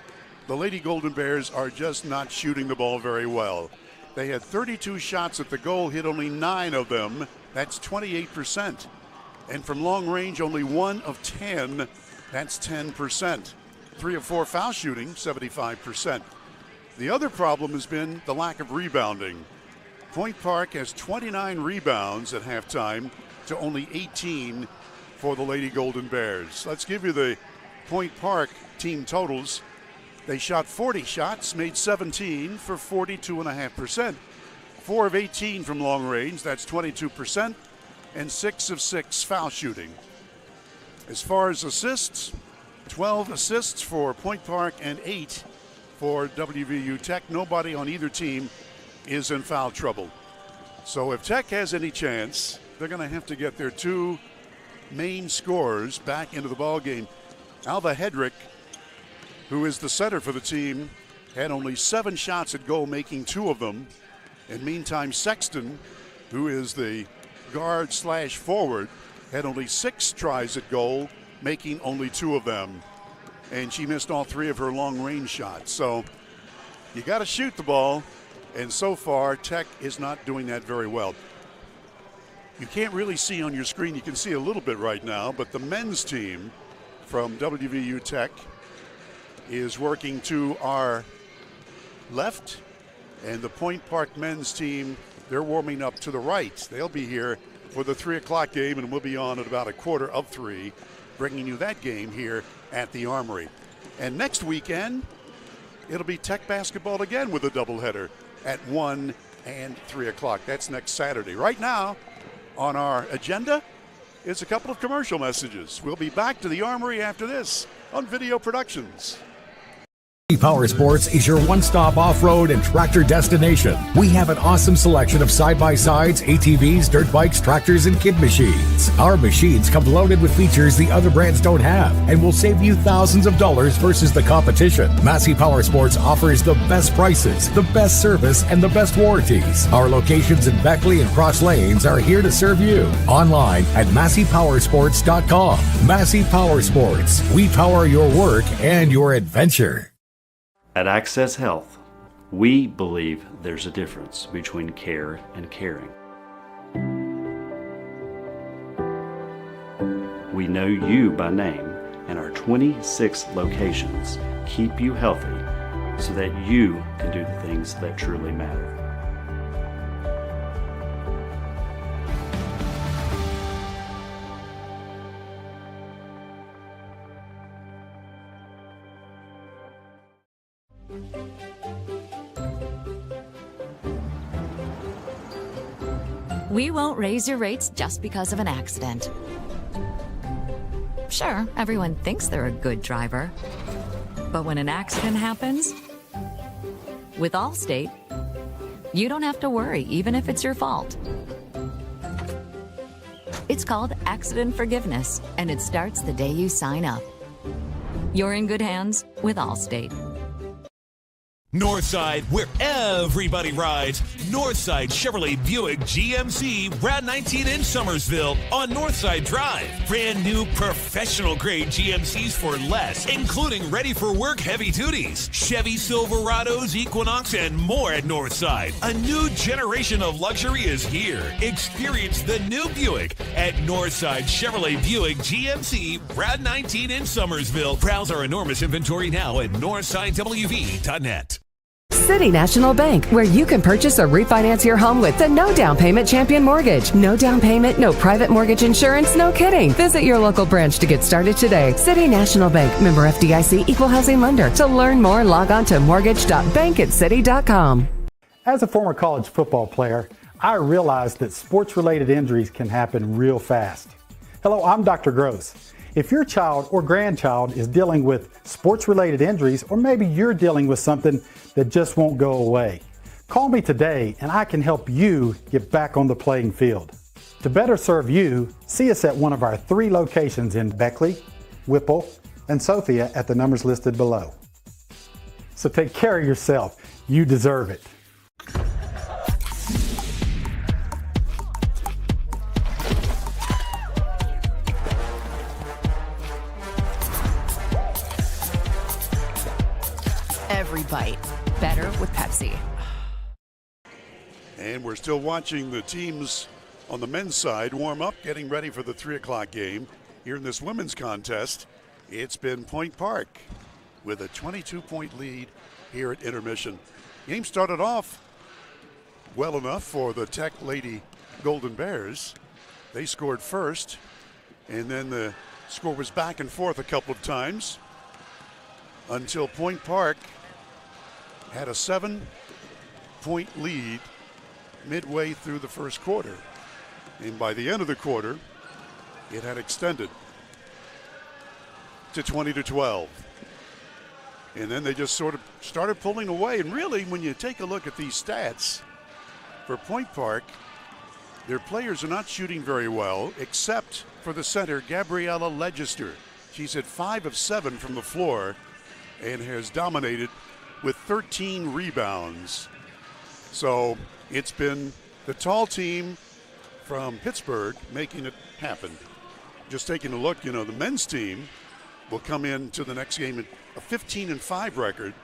the Lady Golden Bears are just not shooting the ball very well. They had 32 shots at the goal, hit only 9 of them. That's 28%. And from long range, only 1 of 10. That's 10%. 3 of 4 foul shooting, 75%. The other problem has been the lack of rebounding. Point Park has 29 rebounds at halftime to only 18 for the Lady Golden Bears. Let's give you the Point Park team totals. They shot 40 shots, made 17 for 42.5%. 4 of 18 from long range, that's 22%, and 6 of 6 foul shooting. As far as assists, 12 assists for Point Park and 8 for WVU Tech. Nobody on either team is in foul trouble. So if Tech has any chance, they're going to have to get their 2 main scorers back into the ball game. Alva Hedrick, who is the center for the team, had only 7 shots at goal, making 2 of them. And meantime, Sexton, who is the guard/forward, had only 6 tries at goal, making only 2 of them. And she missed all 3 of her long-range shots. So you got to shoot the ball, and so far, Tech is not doing that very well. You can't really see on your screen. You can see a little bit right now, but the men's team from WVU Tech is working to our left, and the Point Park men's team, they're warming up to the right. They'll be here for the 3 o'clock game, and we'll be on at about 2:45, bringing you that game here at the Armory. And next weekend, it'll be Tech basketball again with a doubleheader at 1 and 3 o'clock. That's next Saturday. Right now, on our agenda is a couple of commercial messages. We'll be back to the Armory after this on Video Productions. Power Sports is your one-stop off-road and tractor destination. We have an awesome selection of side-by-sides, ATVs, dirt bikes, tractors, and kid machines. Our machines come loaded with features the other brands don't have and will save you thousands of dollars versus the competition. Massey Power Sports offers the best prices, the best service, and the best warranties. Our locations in Beckley and Cross Lanes are here to serve you. Online at MasseyPowersports.com. Massey Power Sports. We power your work and your adventure. At Access Health, we believe there's a difference between care and caring. We know you by name, and our 26 locations keep you healthy so that you can do the things that truly matter. We won't raise your rates just because of an accident. Sure, everyone thinks they're a good driver. But when an accident happens, with Allstate, you don't have to worry, even if it's your fault. It's called Accident Forgiveness, and it starts the day you sign up. You're in good hands with Allstate. Northside, where everybody rides. Northside Chevrolet Buick GMC Rad 19 in Summersville on Northside Drive. Brand new professional grade GMCs for less, including ready for work heavy duties, Chevy Silverados, Equinox, and more at Northside. A new generation of luxury is here. Experience the new Buick at Northside Chevrolet Buick GMC Rad 19 in Summersville. Browse our enormous inventory now at northsidewv.net. City National Bank, where you can purchase or refinance your home with the no down payment champion mortgage. No down payment, no private mortgage insurance, no kidding. Visit your local branch to get started today. City National Bank, member FDIC, equal housing lender. To learn more, log on to mortgage.bankatcity.com. As a former college football player, I realized that sports-related injuries can happen real fast. Hello, I'm Dr. Gross. If your child or grandchild is dealing with sports-related injuries, or maybe you're dealing with something that just won't go away, call me today and I can help you get back on the playing field. To better serve you, see us at one of our 3 locations in Beckley, Whipple, and Sophia at the numbers listed below. So take care of yourself. You deserve it. Every bite better with Pepsi. And we're still watching the teams on the men's side warm up, getting ready for the 3 o'clock game. Here in this women's contest, it's been Point Park with a 22-point lead here at intermission. Game started off well enough for the Tech Lady Golden Bears. They scored first, And then the score was back and forth a couple of times until Point Park had a 7-point lead midway through the first quarter. And by the end of the quarter, it had extended to 20-12. And then they just sort of started pulling away. And really, when you take a look at these stats for Point Park, their players are not shooting very well, except for the center, Gabriella Legister. She's at 5 of 7 from the floor and has dominated with 13 rebounds. So it's been the tall team from Pittsburgh making it happen. Just taking a look, the men's team will come into the next game at a 15-5 record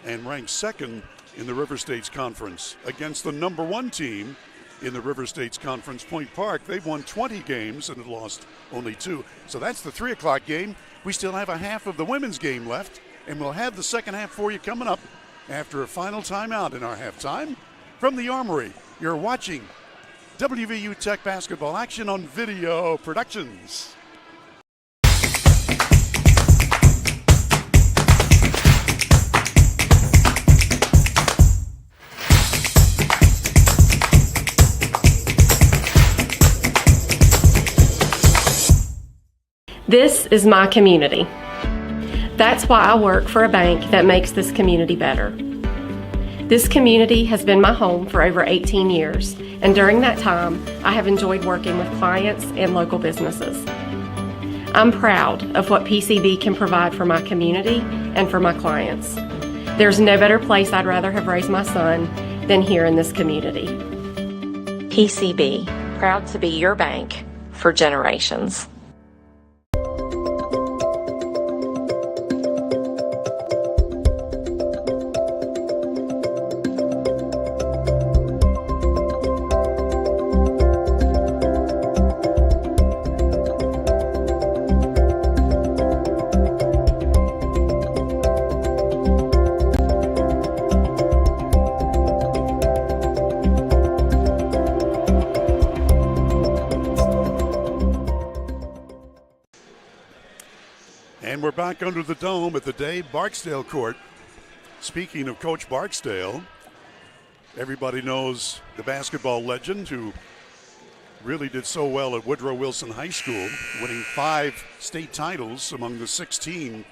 and ranked second in the River States Conference against the number 1 team in the River States Conference, Point Park. They've won 20 games and have lost only 2. So that's the 3 o'clock game. We still have a half of the women's game left, and we'll have the second half for you coming up after a final timeout in our halftime. From the Armory, you're watching WVU Tech basketball action on Video Productions. This is my community. That's why I work for a bank that makes this community better. This community has been my home for over 18 years, and during that time, I have enjoyed working with clients and local businesses. I'm proud of what PCB can provide for my community and for my clients. There's no better place I'd rather have raised my son than here in this community. PCB, proud to be your bank for generations. And we're back under the dome at the Dave Barksdale court. Speaking of Coach Barksdale, everybody knows the basketball legend who really did so well at Woodrow Wilson High School, winning 5 state titles among the 16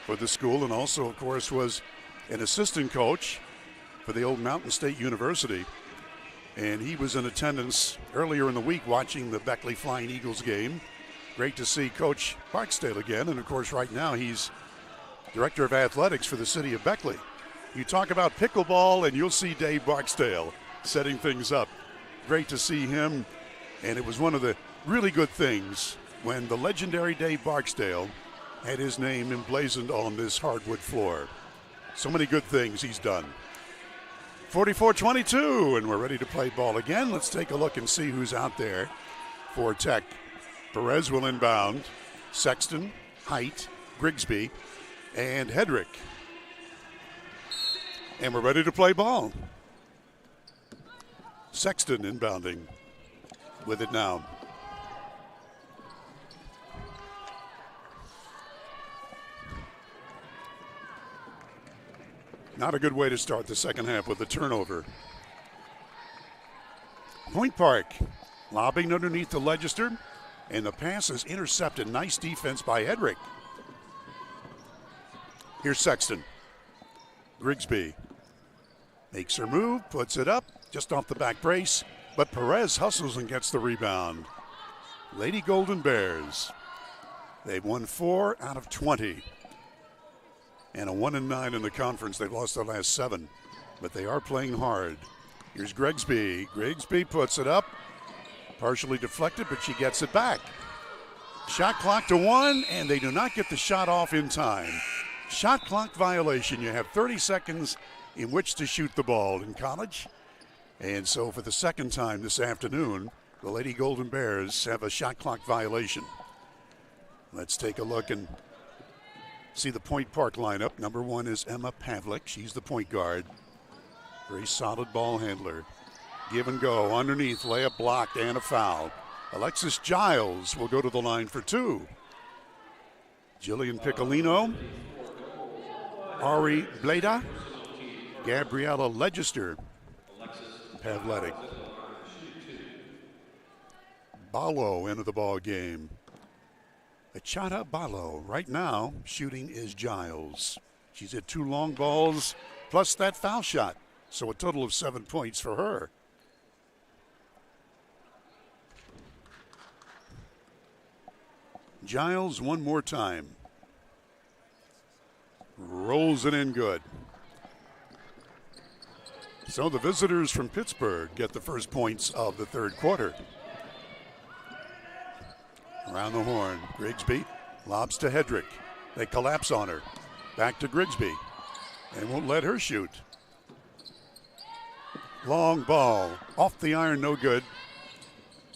for the school, and also, of course, was an assistant coach for the old Mountain State University. And he was in attendance earlier in the week watching the Beckley Flying Eagles game. Great to see Coach Barksdale again, and of course right now he's Director of Athletics for the city of Beckley. You talk about pickleball and you'll see Dave Barksdale setting things up. Great to see him, and it was one of the really good things when the legendary Dave Barksdale had his name emblazoned on this hardwood floor. So many good things he's done. 44-22, and we're ready to play ball again. Let's take a look and see who's out there for Tech. Perez will inbound. Sexton, Height, Grigsby, and Hedrick. And we're ready to play ball. Sexton inbounding with it now. Not a good way to start the second half with a turnover. Point Park lobbing underneath the Legister, and the pass is intercepted. Nice defense by Hedrick. Here's Sexton. Grigsby makes her move, puts it up, just off the back brace, but Perez hustles and gets the rebound. Lady Golden Bears, they've won 4 out of 20. And a 1-9 in the conference. They've lost their last 7, but they are playing hard. Here's Grigsby. Grigsby puts it up, partially deflected, but she gets it back. Shot clock to 1, and they do not get the shot off in time. Shot clock violation. You have 30 seconds in which to shoot the ball in college. And so for the second time this afternoon, the Lady Golden Bears have a shot clock violation. Let's take a look and see the Point Park lineup. Number 1 is Emma Pavlik. She's the point guard. Very solid ball handler. Give and go underneath, layup blocked and a foul. Alexis Giles will go to the line for 2. Jillian Piccolino, Ari Bleda, Gabriella Legister, Pavletic. Balo into the ball game. Achata Balo. Right now, shooting is Giles. She's hit 2 long balls plus that foul shot. So a total of 7 points for her. Giles one more time. Rolls it in good. So the visitors from Pittsburgh get the first points of the third quarter. Around the horn, Grigsby lobs to Hedrick. They collapse on her. Back to Grigsby. They won't let her shoot. Long ball, off the iron, no good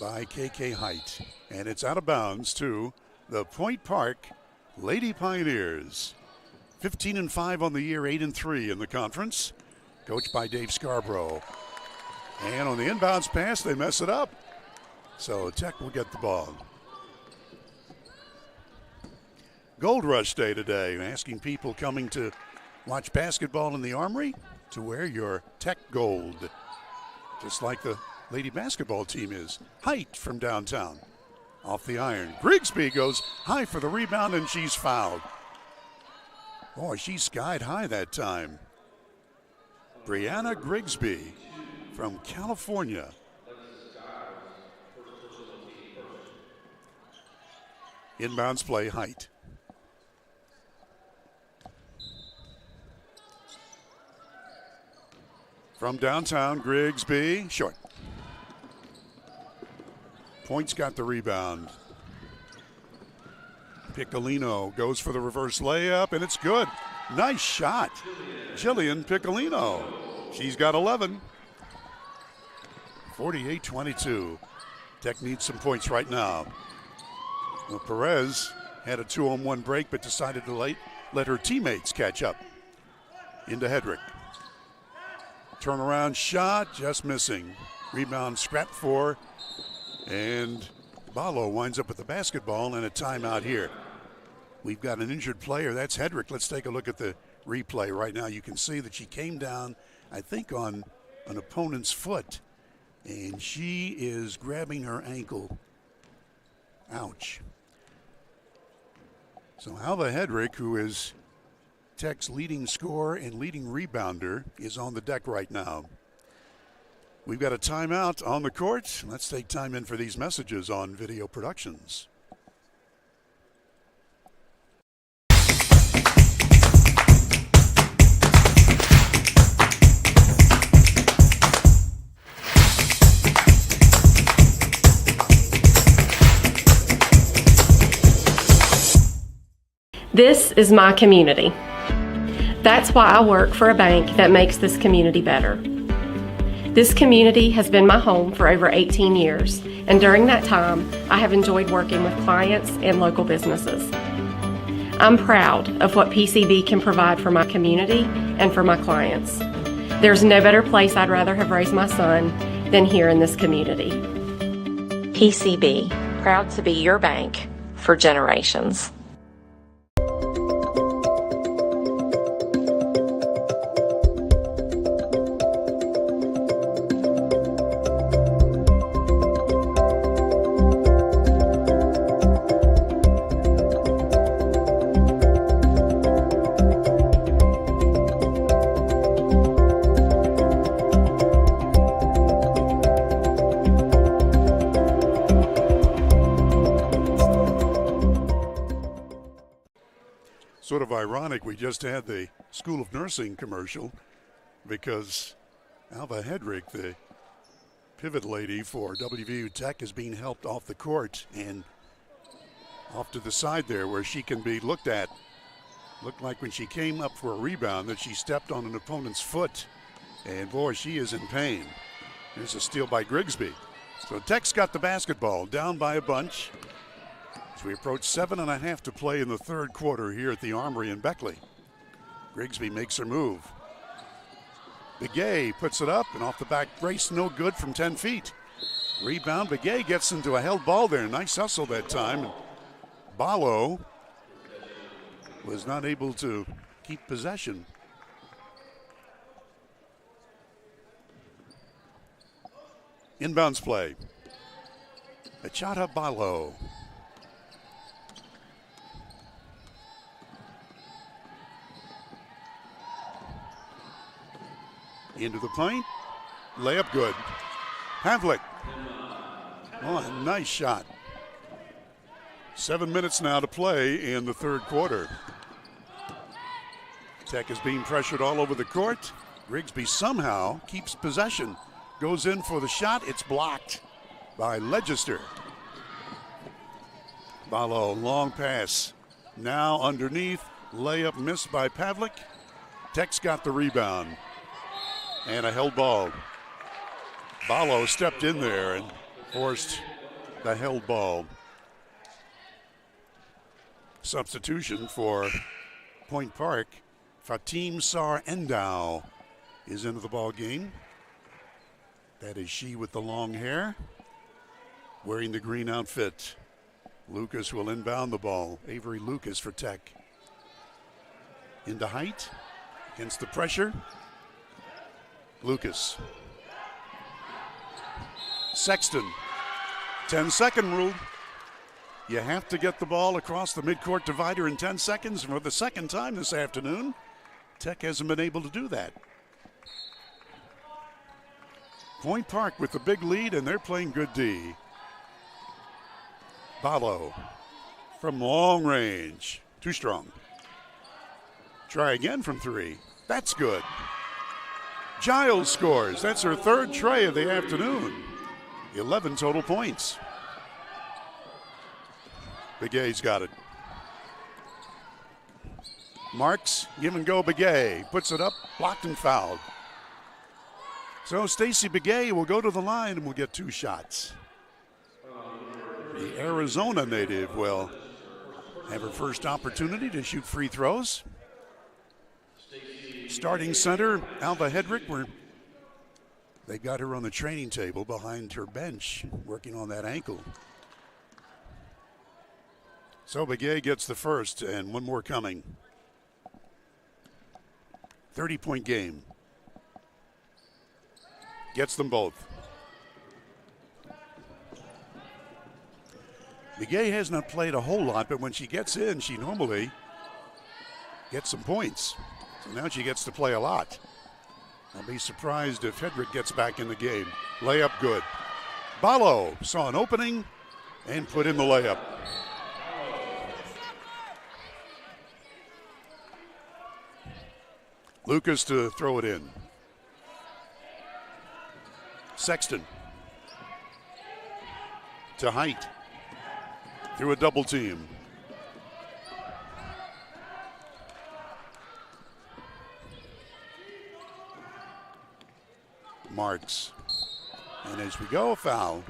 by KK Height. And it's out of bounds to the Point Park Lady Pioneers. 15-5 on the year, 8-3 in the conference. Coached by Dave Scarborough. And on the inbounds pass, they mess it up. So Tech will get the ball. Gold Rush Day today, asking people coming to watch basketball in the Armory to wear your Tech gold, just like the lady basketball team is. Height from downtown, off the iron. Grigsby goes high for the rebound, and she's fouled. Boy, she skied high that time. Brianna Grigsby from California. Inbounds play, Height. From downtown, Grigsby, short. Point's got the rebound. Piccolino goes for the reverse layup, and it's good. Nice shot. Jillian Piccolino. She's got 11. 48-22. Tech needs some points right now. Well, Perez had a 2-on-1 break, but decided to let her teammates catch up. Into Hedrick. Turnaround shot, just missing. Rebound scrapped for, and Balo winds up with the basketball and a timeout here. We've got an injured player. That's Hedrick. Let's take a look at the replay right now. You can see that she came down, I think, on an opponent's foot, and she is grabbing her ankle. Ouch. So Alva Hedrick, who is Tech's leading scorer and leading rebounder, is on the deck right now. We've got a timeout on the court. Let's take time in for these messages on Video Productions. This is my community. That's why I work for a bank that makes this community better. This community has been my home for over 18 years, and during that time, I have enjoyed working with clients and local businesses. I'm proud of what PCB can provide for my community and for my clients. There's no better place I'd rather have raised my son than here in this community. PCB, proud to be your bank for generations. Sort of ironic, we just had the School of Nursing commercial because Alva Hedrick, the pivot lady for WVU Tech, is being helped off the court and off to the side there where she can be looked at. Looked like when she came up for a rebound that she stepped on an opponent's foot, and boy, she is in pain. There's a steal by Grigsby. So Tech's got the basketball, down by a bunch. As we approach 7.5 to play in the third quarter here at the Armory in Beckley. Grigsby makes her move. Begay puts it up and off the back brace, no good from 10 feet. Rebound, Begay gets into a held ball there. Nice hustle that time. Ballo was not able to keep possession. Inbounds play. Achata Ballo. Into the paint. Layup good. Pavlik. Oh, a nice shot. 7 minutes now to play in the third quarter. Tech is being pressured all over the court. Grigsby somehow keeps possession. Goes in for the shot. It's blocked by Legister. Ballo, long pass. Now underneath. Layup missed by Pavlik. Tech's got the rebound. And a held ball. Ballo stepped in there and forced the held ball. Substitution for Point Park. Fatim Sar Endow is into the ball game. That is she with the long hair, wearing the green outfit. Lucas will inbound the ball. Avery Lucas for Tech. Into Height, against the pressure. Lucas. Sexton. 10-second rule. You have to get the ball across the midcourt divider in 10 seconds. For the second time this afternoon, Tech hasn't been able to do that. Point Park with the big lead, and they're playing good D. Ballo from long range. Too strong. Try again from three. That's good. Giles scores. That's her third try of the afternoon. 11 total points. Begay's got it. Marks, give and go Begay. Puts it up, blocked and fouled. So Stacey Begay will go to the line and will get 2 shots. The Arizona native will have her first opportunity to shoot free throws. Starting center, Alva Hedrick, they got her on the training table behind her bench, working on that ankle. So Begay gets the first, and one more coming. 30-point game. Gets them both. Begay has not played a whole lot, but when she gets in, she normally gets some points. So now she gets to play a lot. I'll be surprised if Hedrick gets back in the game. Layup good. Ballo saw an opening and put in the layup. Lucas to throw it in. Sexton to Height through a double team. Marks. And as we go, a foul.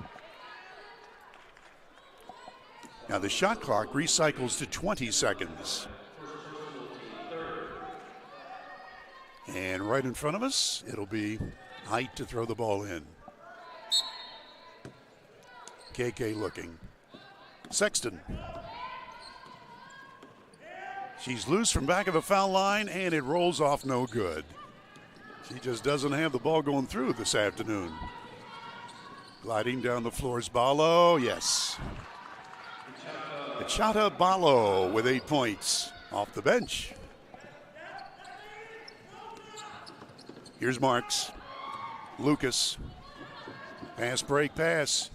Now the shot clock recycles to 20 seconds. And right in front of us, it'll be Height to throw the ball in. KK looking. Sexton. She's loose from back of the foul line, and it rolls off no good. She just doesn't have the ball going through this afternoon. Gliding down the floor is Ballo, yes. Achata Ballo with 8 points off the bench. Here's Marks. Lucas. Pass, break, pass.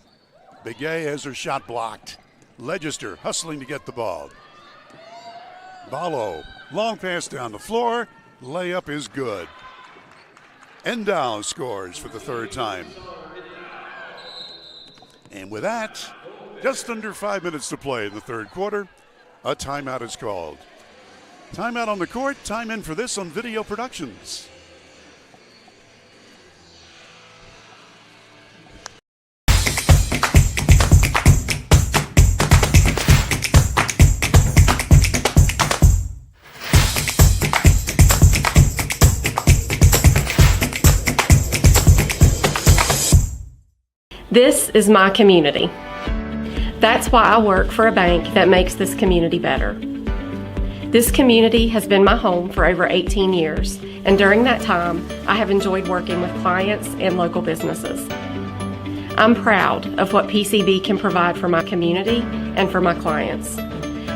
Begay has her shot blocked. Legister hustling to get the ball. Ballo, long pass down the floor. Layup is good. Endow scores for the third time. And with that, just under 5 minutes to play in the third quarter, a timeout is called. Timeout on the court, time in for this on Video Productions. This is my community. That's why I work for a bank that makes this community better. This community has been my home for over 18 years, and during that time, I have enjoyed working with clients and local businesses. I'm proud of what PCB can provide for my community and for my clients.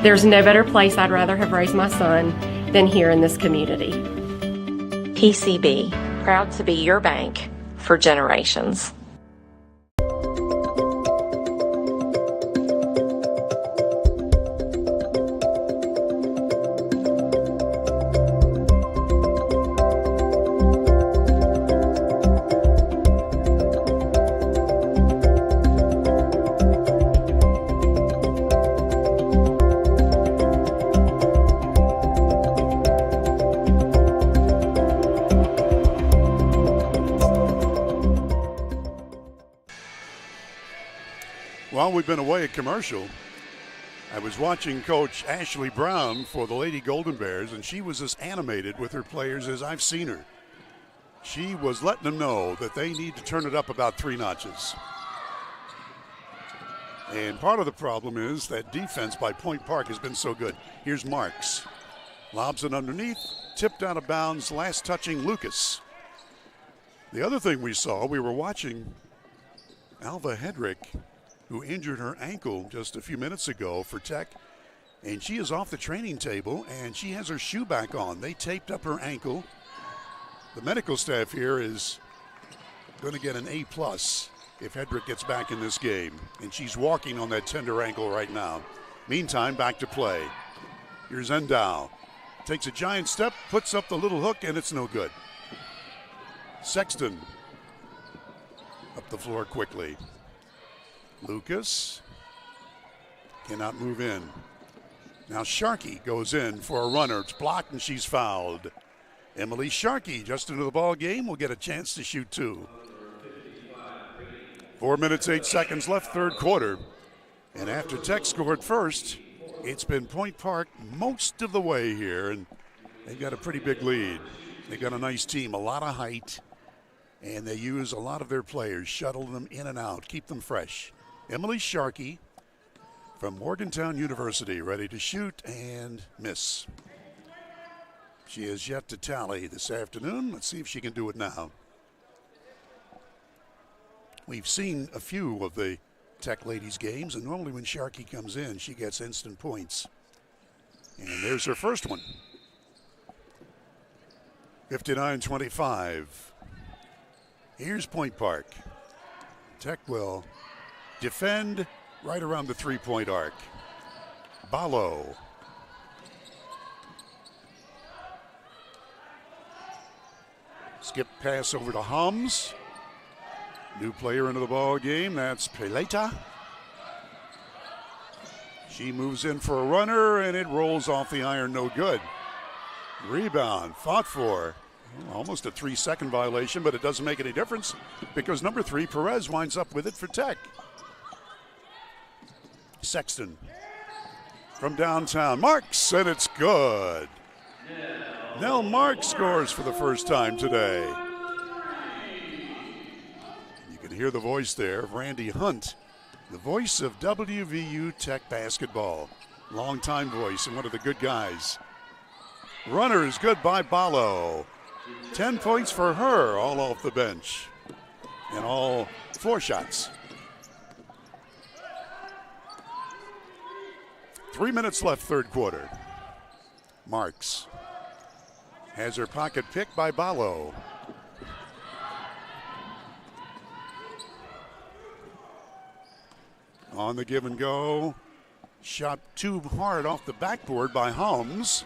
There's no better place I'd rather have raised my son than here in this community. PCB, proud to be your bank for generations. While we've been away at commercial, I was watching Coach Ashley Brown for the Lady Golden Bears, and she was as animated with her players as I've seen her. She was letting them know that they need to turn it up about 3 notches. And part of the problem is that defense by Point Park has been so good. Here's Marks. Lobs it underneath, tipped out of bounds, last touching Lucas. The other thing we saw, we were watching Alva Hedrick, who injured her ankle just a few minutes ago for Tech, and she is off the training table, and she has her shoe back on. They taped up her ankle. The medical staff here is going to get an A+ if Hedrick gets back in this game, and she's walking on that tender ankle right now. Meantime, back to play. Here's Endow. Takes a giant step, puts up the little hook, and it's no good. Sexton up the floor quickly. Lucas cannot move in. Now Sharkey goes in for a runner. It's blocked and she's fouled. Emily Sharkey just into the ball game will get a chance to shoot 2. 4 minutes, 8 seconds left, third quarter. And after Tech scored first, it's been Point Park most of the way here, and they've got a pretty big lead. They've got a nice team, a lot of height, and they use a lot of their players, shuttle them in and out, keep them fresh. Emily Sharkey from Morgantown University, ready to shoot and miss. She has yet to tally this afternoon. Let's see if she can do it now. We've seen a few of the Tech ladies games, and normally when Sharkey comes in, she gets instant points. And there's her first one. 59-25. Here's Point Park. Tech will defend right around the 3-point arc. Balo. Skip pass over to Hums. New player into the ball game, that's Peleta. She moves in for a runner, and it rolls off the iron, no good. Rebound, fought for. Almost a 3-second violation, but it doesn't make any difference because number 3, Perez, winds up with it for Tech. Sexton from downtown. Marks, and it's good. Nell Marks scores for the first time today. You can hear the voice there of Randy Hunt, the voice of WVU Tech basketball. Longtime voice and one of the good guys. Runner is good by Balo. 10 points for her, all off the bench. And all 4 shots. 3 minutes left, third quarter. Marks has her pocket picked by Balo. On the give and go. Shot too hard off the backboard by Holmes.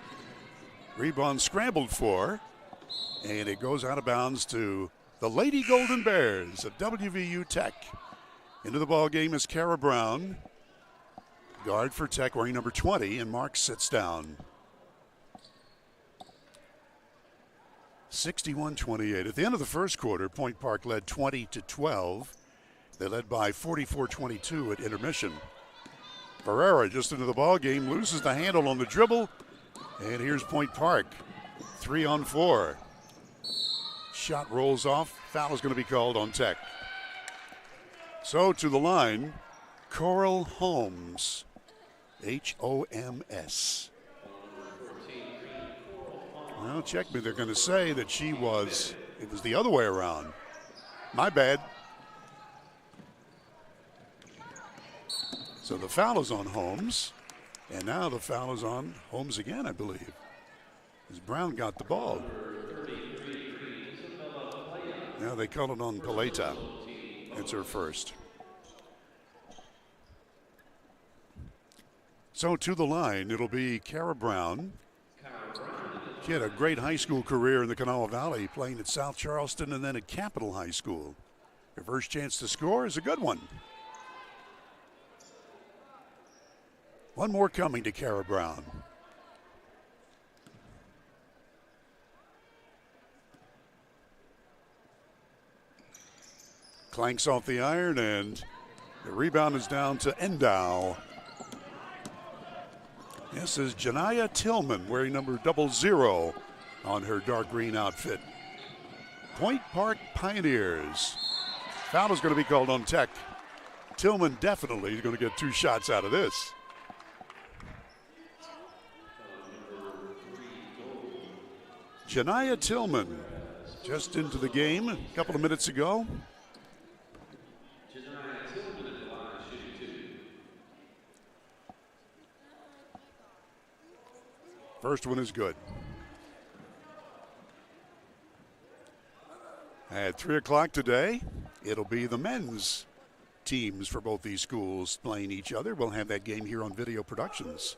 Rebound scrambled for. And it goes out of bounds to the Lady Golden Bears of WVU Tech. Into the ball game is Kara Brown. Guard for Tech wearing number 20, and Marks sits down. 61-28. At the end of the first quarter, Point Park led 20-12. They led by 44-22 at intermission. Ferreira just into the ball game, loses the handle on the dribble, and here's Point Park. 3 on 4. Shot rolls off. Foul is going to be called on Tech. So to the line, Coral Holmes, H-O-M-S. Well, check me. They're going to say that it was the other way around. My bad. So the foul is on Holmes. And now the foul is on Holmes again, I believe, as Brown got the ball. Now they call it on Paleta. It's her first. So to the line, it'll be Kara Brown. She had a great high school career in the Kanawha Valley, playing at South Charleston and then at Capital High School. Her first chance to score is a good one. One more coming to Kara Brown. Clanks off the iron, and the rebound is down to Endow. This is Janiyah Tillman wearing number 00 on her dark green outfit. Point Park Pioneers. Foul is going to be called on Tech. Tillman definitely is going to get 2 shots out of this. Janiyah Tillman just into the game a couple of minutes ago. First one is good. At 3 o'clock today, it'll be the men's teams for both these schools playing each other. We'll have that game here on Video Productions.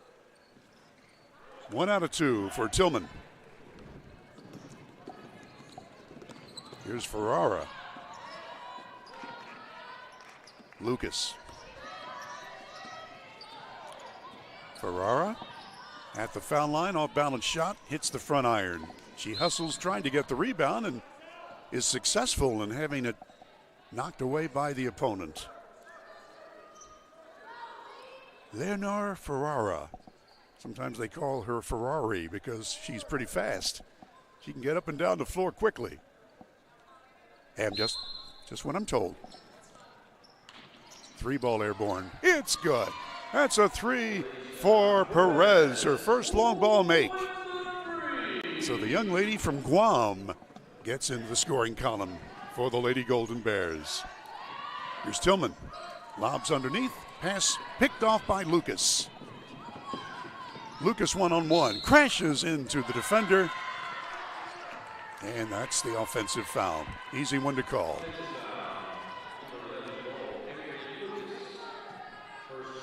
1 out of 2 for Tillman. Here's Ferrara. Lucas. Ferrara at the foul line, off balance shot, hits the front iron. She hustles trying to get the rebound and is successful in having it knocked away by the opponent. Leonor Ferrara. Sometimes they call her Ferrari because she's pretty fast. She can get up and down the floor quickly. And just what I'm told. 3 ball airborne. It's good. That's a 3 for Perez, her first long ball make. So the young lady from Guam gets into the scoring column for the Lady Golden Bears. Here's Tillman. Lobs underneath. Pass picked off by Lucas. Lucas 1-on-1. Crashes into the defender. And that's the offensive foul. Easy one to call.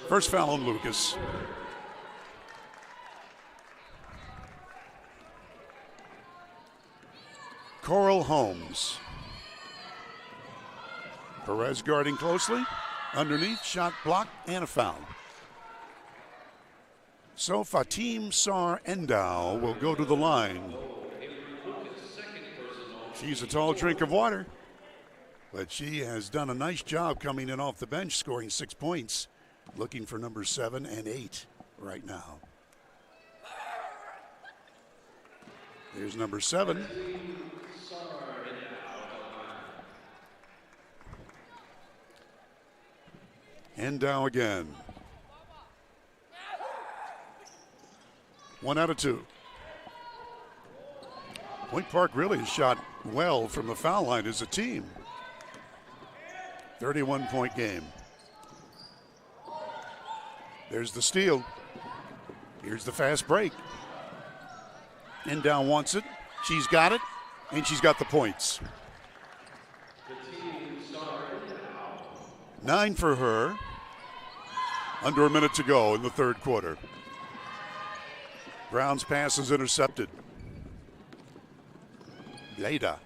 First foul on Lucas. Coral Holmes. Perez guarding closely. Underneath, shot blocked, and a foul. So Fatim Sar Endow will go to the line. She's a tall drink of water, but she has done a nice job coming in off the bench, scoring 6 points, looking for number 7 and 8 right now. Here's number 7. Endow again. 1 out of 2. Point Park really has shot well from the foul line as a team. 31-point game. There's the steal. Here's the fast break. Endow wants it. She's got it, and she's got the points. 9 for her. Under a minute to go in the third quarter. Brown's pass is intercepted. Leda.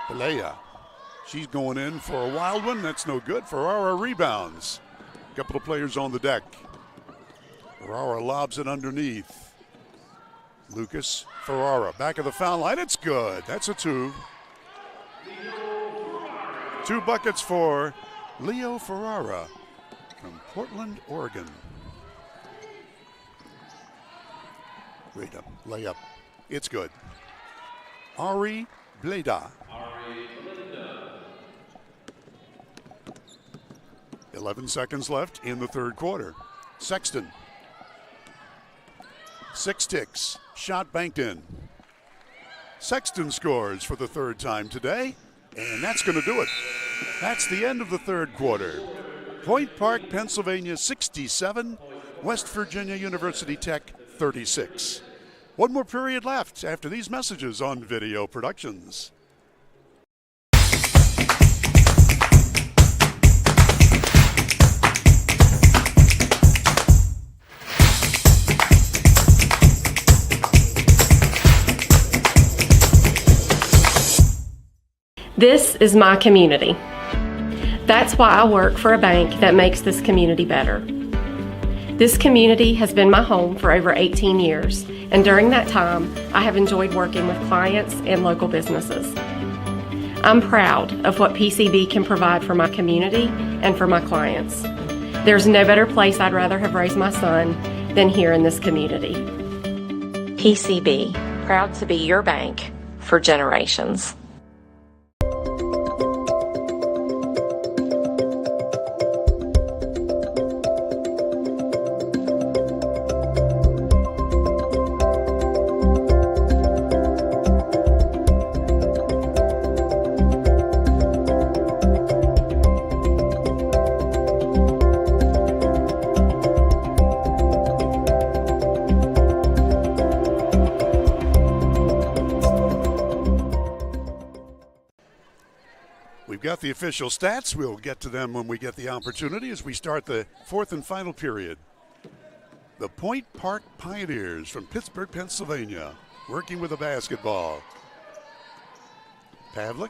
Pelea. She's going in for a wild one. That's no good. Ferrara rebounds. A couple of players on the deck. Ferrara lobs it underneath. Lucas, Ferrara, back of the foul line. It's good. That's a 2. 2 buckets for Leo Ferrara from Portland, Oregon. Great layup. It's good. Ari Bleda. 11 seconds left in the third quarter. Sexton. 6 ticks. Shot banked in. Sexton scores for the third time today, and that's going to do it. That's the end of the third quarter. Point Park, Pennsylvania 67, West Virginia University Tech 36. One more period left after these messages on Video Productions. This is my community. That's why I work for a bank that makes this community better. This community has been my home for over 18 years, and during that time, I have enjoyed working with clients and local businesses. I'm proud of what PCB can provide for my community and for my clients. There's no better place I'd rather have raised my son than here in this community. PCB, proud to be your bank for generations. Got the official stats. We'll get to them when we get the opportunity as we start the fourth and final period. The Point Park Pioneers from Pittsburgh, Pennsylvania, working with a basketball. Pavlik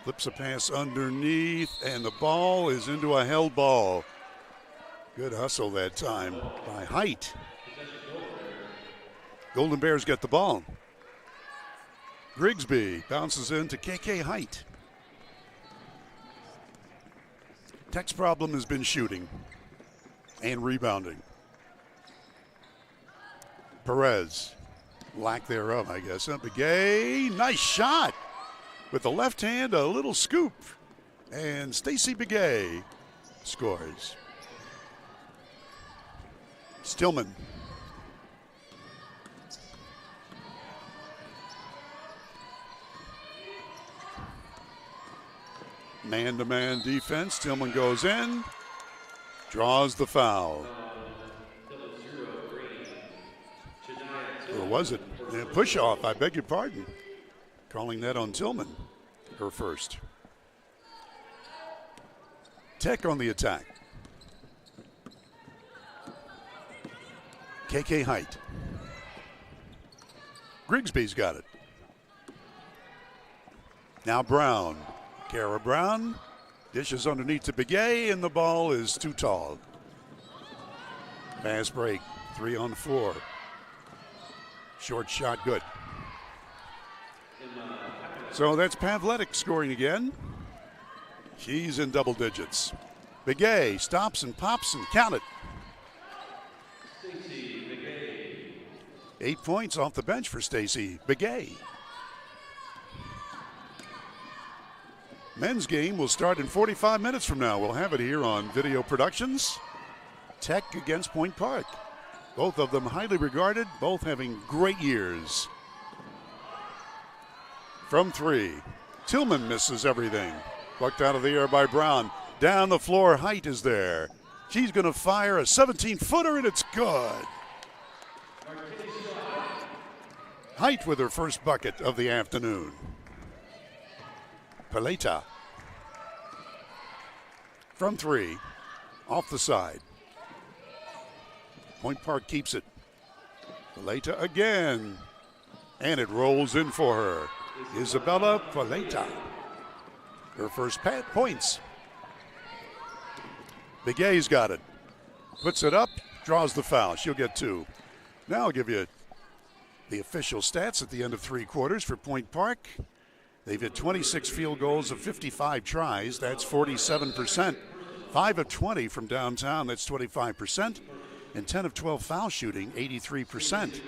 flips a pass underneath, and the ball is into a held ball. Good hustle that time by Height. Golden Bears get the ball. Grigsby bounces into KK Height. Tech's problem has been shooting and rebounding. Perez, lack thereof, I guess. Begay, nice shot with the left hand, a little scoop, and Stacy Begay scores. Stillman. Man-to-man defense. Tillman goes in, draws the foul. Or was it? Yeah, push off, I beg your pardon. Calling that on Tillman, her first. Tech on the attack. KK Height. Grigsby's got it. Now Brown. Kara Brown dishes underneath to Begay, and the ball is too tall. Fast break, 3 on 4. Short shot, good. So that's Pavletic scoring again. She's in double digits. Begay stops and pops and count it. 8 points off the bench for Stacy Begay. Men's game will start in 45 minutes from now. We'll have it here on Video Productions. Tech against Point Park. Both of them highly regarded, both having great years. From 3, Tillman misses everything. Plucked out of the air by Brown. Down the floor, Height is there. She's going to fire a 17-footer, and it's good. Height with her first bucket of the afternoon. Paleta. From 3, off the side. Point Park keeps it. Paleta again. And it rolls in for her. Isabella Paleta. Her first points. Begay's got it. Puts it up, draws the foul. She'll get 2. Now I'll give you the official stats at the end of 3 quarters for Point Park. They've hit 26 field goals of 55 tries. That's 47%. 5 of 20 from downtown. That's 25%. And 10 of 12 foul shooting, 83%.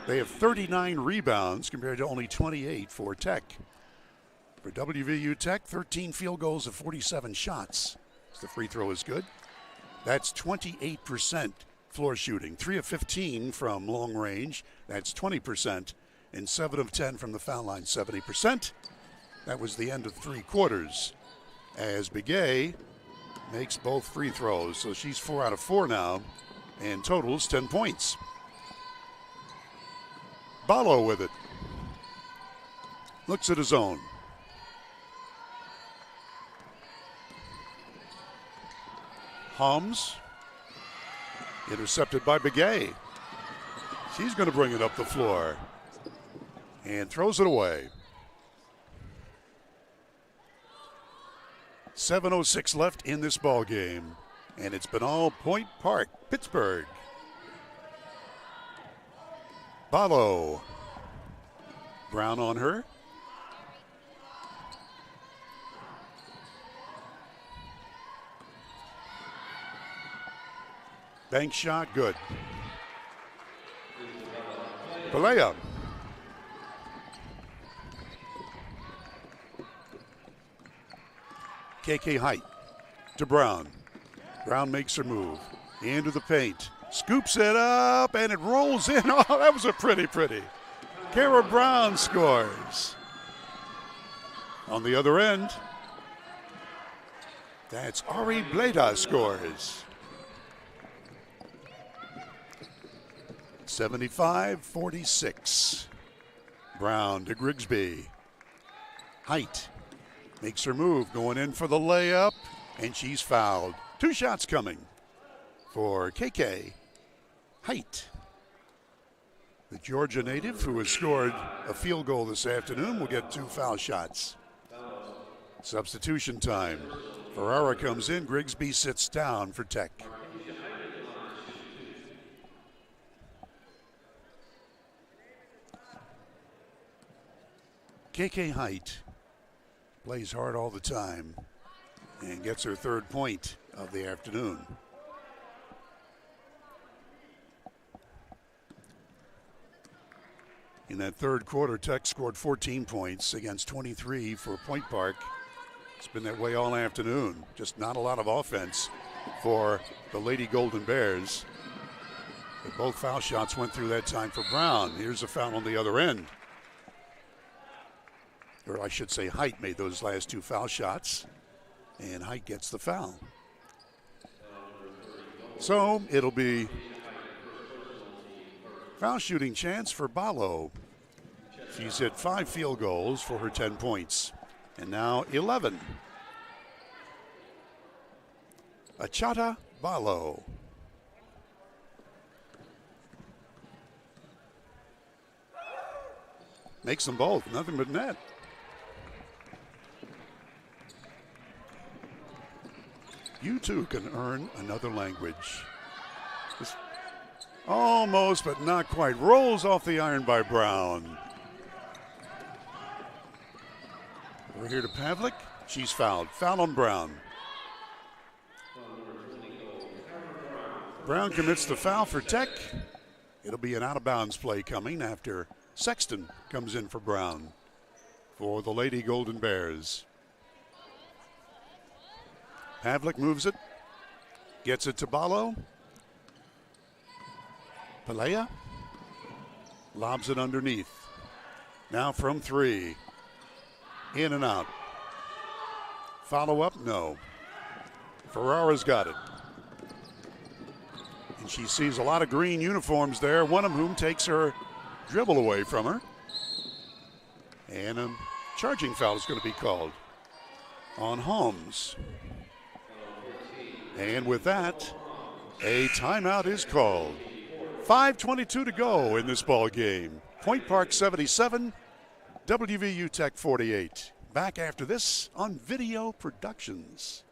They have 39 rebounds compared to only 28 for Tech. For WVU Tech, 13 field goals of 47 shots. The free throw is good. That's 28% floor shooting. 3 of 15 from long range. That's 20%. And 7 of 10 from the foul line, 70%. That was the end of 3 quarters. As Begay makes both free throws. So she's 4 out of 4 now and totals 10 points. Ballo with it. Looks at his own. Holmes. Intercepted by Begay. She's going to bring it up the floor. And throws it away. 7:06 left in this ball game. And it's been all Point Park, Pittsburgh. Ballo. Brown on her. Bank shot, good. Pelea. KK Height to Brown. Brown makes her move. Into the paint. Scoops it up, and it rolls in. Oh, that was a pretty. Kara Brown scores. On the other end, that's Ari Bleda scores. 75-46. Brown to Grigsby. Height makes her move, going in for the layup, and she's fouled. 2 shots coming for KK Height. The Georgia native, who has scored a field goal this afternoon, will get 2 foul shots. Substitution time. Ferrara comes in, Grigsby sits down for Tech. KK Height plays hard all the time and gets her 3rd point of the afternoon. In that 3rd quarter, Tech scored 14 points against 23 for Point Park. It's been that way all afternoon. Just not a lot of offense for the Lady Golden Bears. But both foul shots went through that time for Brown. Here's a foul on the other end. Or I should say Height made those last 2 foul shots, and Height gets the foul. So it'll be foul shooting chance for Ballo. She's hit 5 field goals for her 10 points, and now 11. Achata Ballo. Makes them both, nothing but net. You too can earn another language. Just almost, but not quite. Rolls off the iron by Brown. We're here to Pavlik. She's fouled. Foul on Brown. Brown commits the foul for Tech. It'll be an out-of-bounds play coming after Sexton comes in for Brown for the Lady Golden Bears. Pavlik moves it, gets it to Ballo. Pelea lobs it underneath. Now from 3. In and out. Follow up, no. Ferrara's got it. And she sees a lot of green uniforms there, one of whom takes her dribble away from her. And a charging foul is going to be called on Holmes. And with that, a timeout is called. 5:22 to go in this ball game. Point Park 77, WVU Tech 48. Back after this on Video Productions.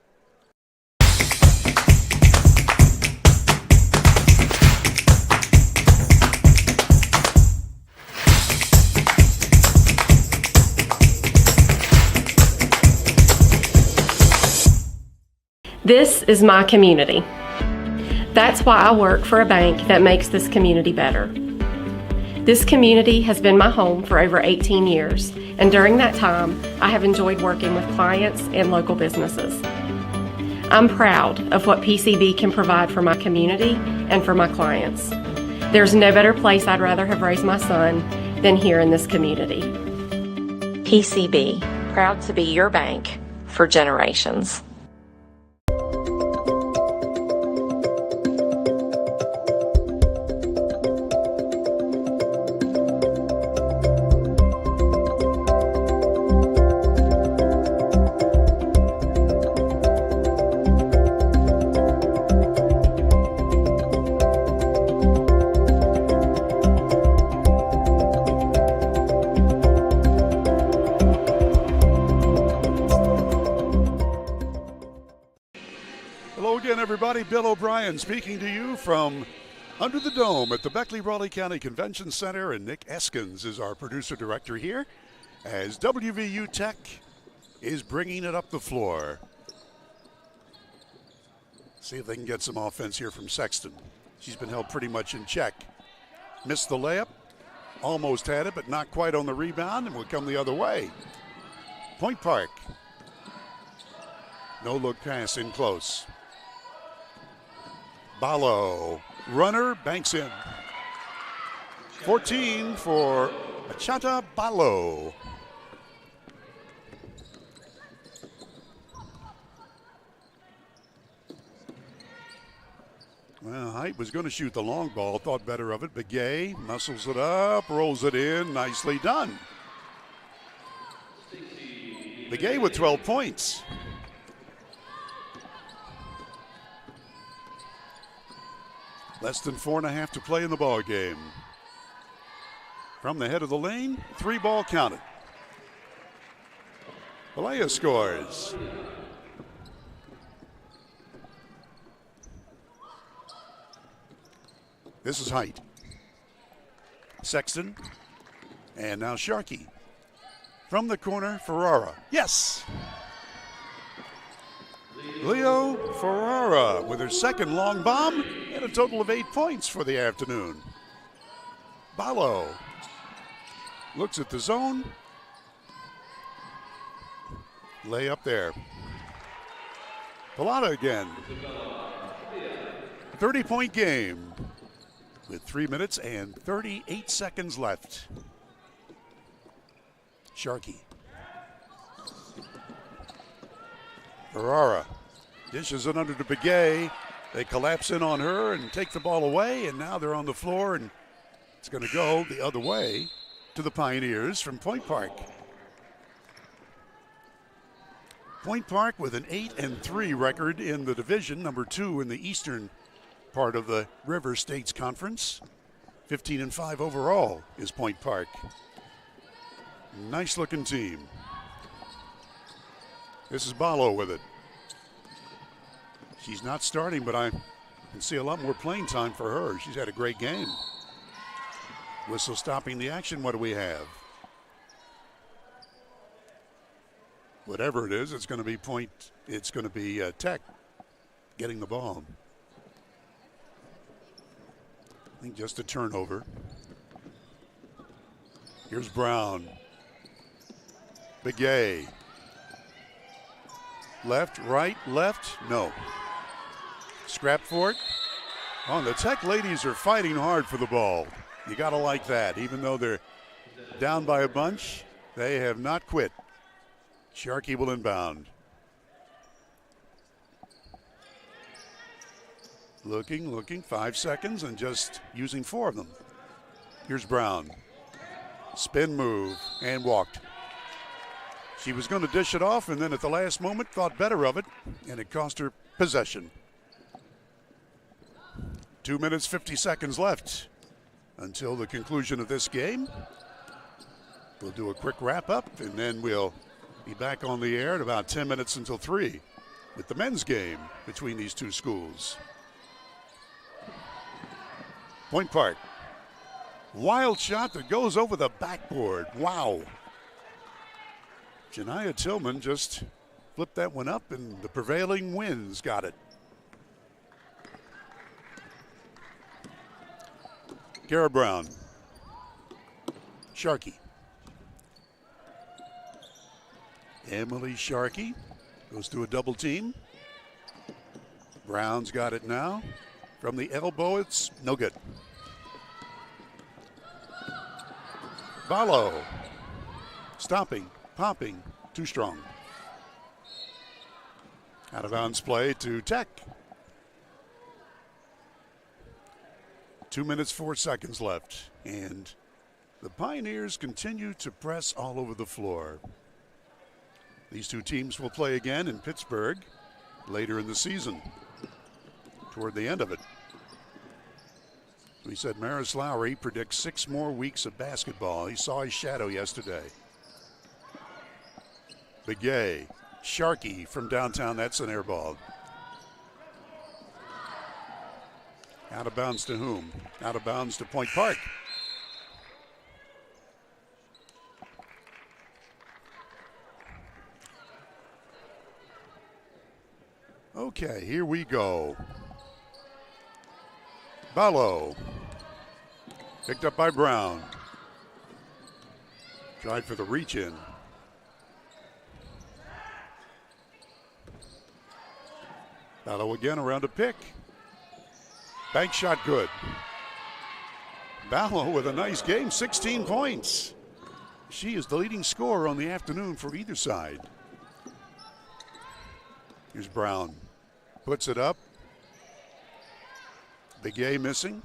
This is my community. That's why I work for a bank that makes this community better. This community has been my home for over 18 years, and during that time, I have enjoyed working with clients and local businesses. I'm proud of what PCB can provide for my community and for my clients. There's no better place I'd rather have raised my son than here in this community. PCB, proud to be your bank for generations. Hello again, everybody. Bill O'Brien speaking to you from under the dome at the Beckley-Raleigh County Convention Center, and Nick Eskins is our producer-director here as WVU Tech is bringing it up the floor. See if they can get some offense here from Sexton. She's been held pretty much in check. Missed the layup, almost had it, but not quite on the rebound, and will come the other way. Point Park. No look pass in close. Ballo, runner, banks in. 14 for Achata Ballo. Well, Height was going to shoot the long ball, thought better of it. Begay muscles it up, rolls it in, nicely done. Begay with 12 points. Less than 4.5 to play in the ball game. From the head of the lane, 3 ball counted. Vallejo scores. This is Height. Sexton. And now Sharkey. From the corner, Ferrara. Yes! Leo Ferrara with her second long bomb and a total of 8 points for the afternoon. Ballo looks at the zone. Lay up there. Pilata again. 30-point game with 3 minutes and 38 seconds left. Sharkey. Ferrara dishes it under to Begay. They collapse in on her and take the ball away, and now they're on the floor, and it's going to go the other way to the Pioneers from Point Park. Point Park with an 8-3 record in the division, number 2 in the eastern part of the River States Conference. 15-5 overall is Point Park. Nice looking team. This is Ballo with it. She's not starting, but I can see a lot more playing time for her. She's had a great game. Whistle stopping the action. What do we have? Whatever it is, it's going to be Tech getting the ball. I think just a turnover. Here's Brown. Begay. Left, right, left, no. Scrap for it. Oh, the Tech ladies are fighting hard for the ball. You got to like that. Even though they're down by a bunch, they have not quit. Sharkey will inbound. Looking, 5 seconds and just using 4 of them. Here's Brown. Spin move and walked. She was going to dish it off, and then at the last moment thought better of it, and it cost her possession. 2 minutes, 50 seconds left until the conclusion of this game. We'll do a quick wrap-up, and then we'll be back on the air at about 10 minutes until 3 with the men's game between these two schools. Point Park. Wild shot that goes over the backboard. Wow. Janiah Tillman just flipped that one up, and the prevailing winds got it. Kara Brown. Sharkey. Emily Sharkey goes to a double team. Brown's got it now. From the elbow, it's no good. Ballo. Stopping, popping, too strong. Out of bounds play to Tech. 2 minutes, 4 seconds left. And the Pioneers continue to press all over the floor. These two teams will play again in Pittsburgh later in the season, toward the end of it. We said Maris Lowry predicts 6 more weeks of basketball. He saw his shadow yesterday. Begay, Sharkey from downtown, that's an air ball. Out of bounds to whom? Out of bounds to Point Park. Okay, here we go. Ballo. Picked up by Brown. Tried for the reach in. Ballo again around a pick. Bank shot good. Ballo with a nice game, 16 points. She is the leading scorer on the afternoon for either side. Here's Brown. Puts it up. Begay missing.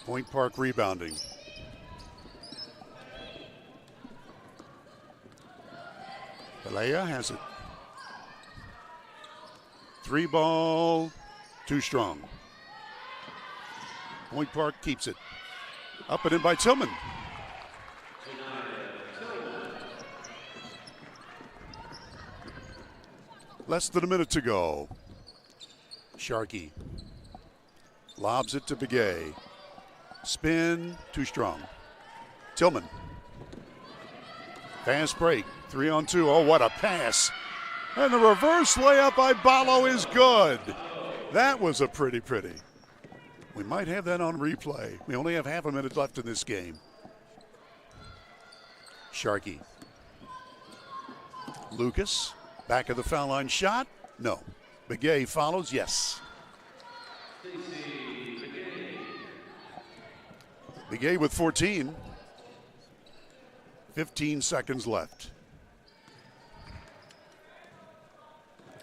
Point Park rebounding. Pelea has it. 3 ball, too strong. Point Park keeps it. Up and in by Tillman. Less than a minute to go. Sharkey lobs it to Begay. Spin, too strong. Tillman. Fast break, 3-on-2. Oh, what a pass. And the reverse layup by Ballo is good. That was a pretty. We might have that on replay. We only have half a minute left in this game. Sharkey. Lucas, back of the foul line shot. No. Begay follows, yes. Begay with 14. 15 seconds left.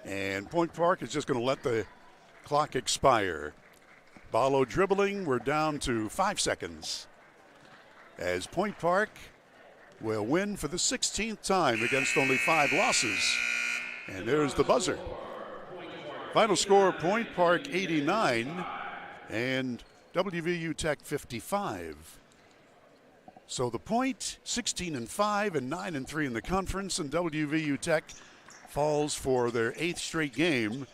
And Point Park is just going to let the clock expire. Ballo dribbling, we're down to 5 seconds. As Point Park will win for the 16th time against only 5 losses. And there's the buzzer. Final score, Point Park 89 and WVU Tech 55. So the Point 16-5 and 9-3 in the conference, and WVU Tech falls for their 8th straight game,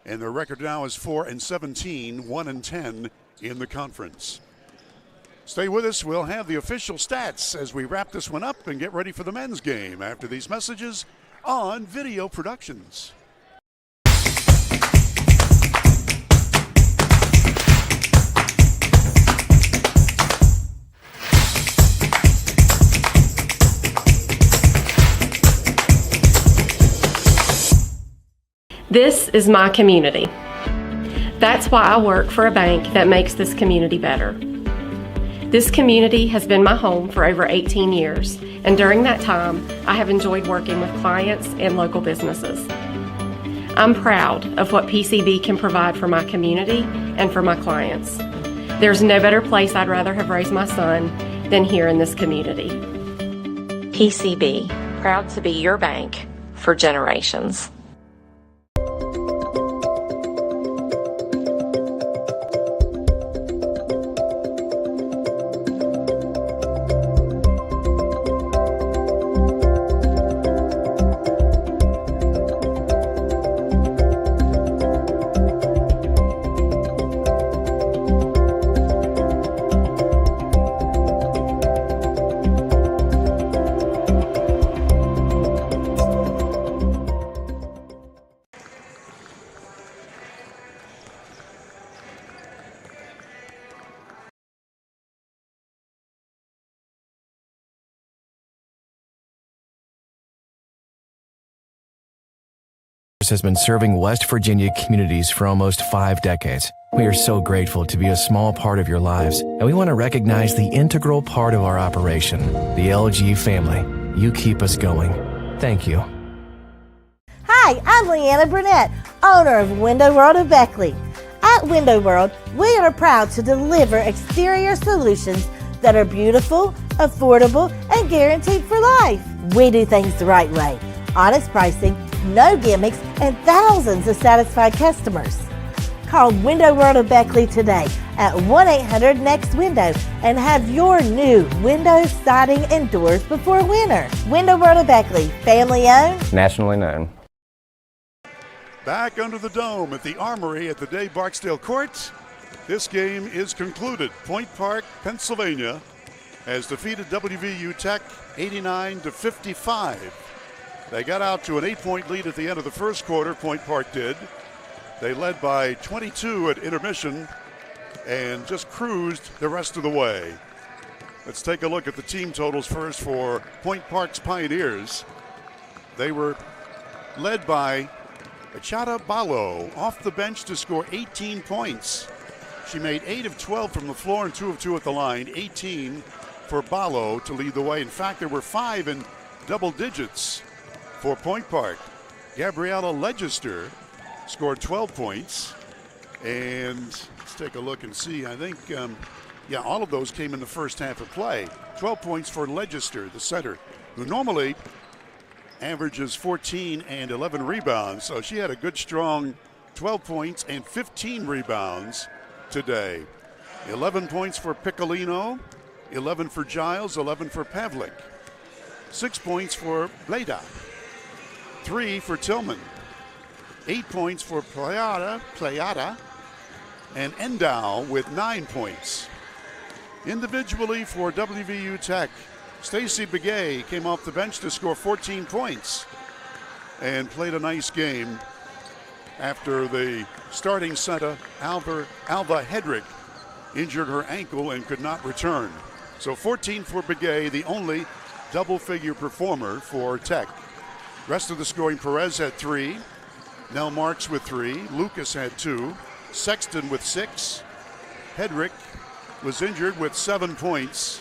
and their record now is 4-17, 1-10 in the conference. Stay with us. We'll have the official stats as we wrap this one up and get ready for the men's game after these messages on Video Productions. This is my community. That's why I work for a bank that makes this community better. This community has been my home for over 18 years, and during that time, I have enjoyed working with clients and local businesses. I'm proud of what PCB can provide for my community and for my clients. There's no better place I'd rather have raised my son than here in this community. PCB, proud to be your bank for generations. has been serving West Virginia communities for almost 5 decades. We are so grateful to be a small part of your lives, and we want to recognize the integral part of our operation, the LG family. You keep us going. Thank you. Hi, I'm Leanna Burnett, owner of Window World of Beckley. At Window World, we are proud to deliver exterior solutions that are beautiful, affordable, and guaranteed for life. We do things the right way. Honest pricing, no gimmicks, and thousands of satisfied customers. Call Window World of Beckley today at 1-800-NEXT-WINDOW and have your new windows, siding, and doors before winter. Window World of Beckley, family owned, Nationally known. Back under the dome at the Armory at the Dave Barksdale Court. This game is concluded. Point Park, Pennsylvania has defeated WVU Tech 89-55. They got out to an 8-point lead at the end of the first quarter, Point Park did. They led by 22 at intermission and just cruised the rest of the way. Let's take a look at the team totals first for Point Park's Pioneers. They were led by Achata Balo off the bench to score 18 points. She made 8 of 12 from the floor and 2 of 2 at the line. 18 for Balo to lead the way. In fact, there were 5 in double digits for Point Park. Gabriella Legister scored 12 points. And let's take a look and see. I think, all of those came in the first half of play. 12 points for Legister, the center, who normally averages 14 and 11 rebounds. So she had a good, strong 12 points and 15 rebounds today. 11 points for Piccolino, 11 for Giles, 11 for Pavlik. 6 points for Bleda, 3 for Tillman, 8 points for Playada, and Endow with 9 points. Individually for WVU Tech, Stacy Begay came off the bench to score 14 points and played a nice game after the starting center, Alva Hedrick, injured her ankle and could not return. So 14 for Begay, the only double-figure performer for Tech. Rest of the scoring, Perez had 3, Nell Marks with 3, Lucas had 2, Sexton with 6, Hedrick was injured with 7 points.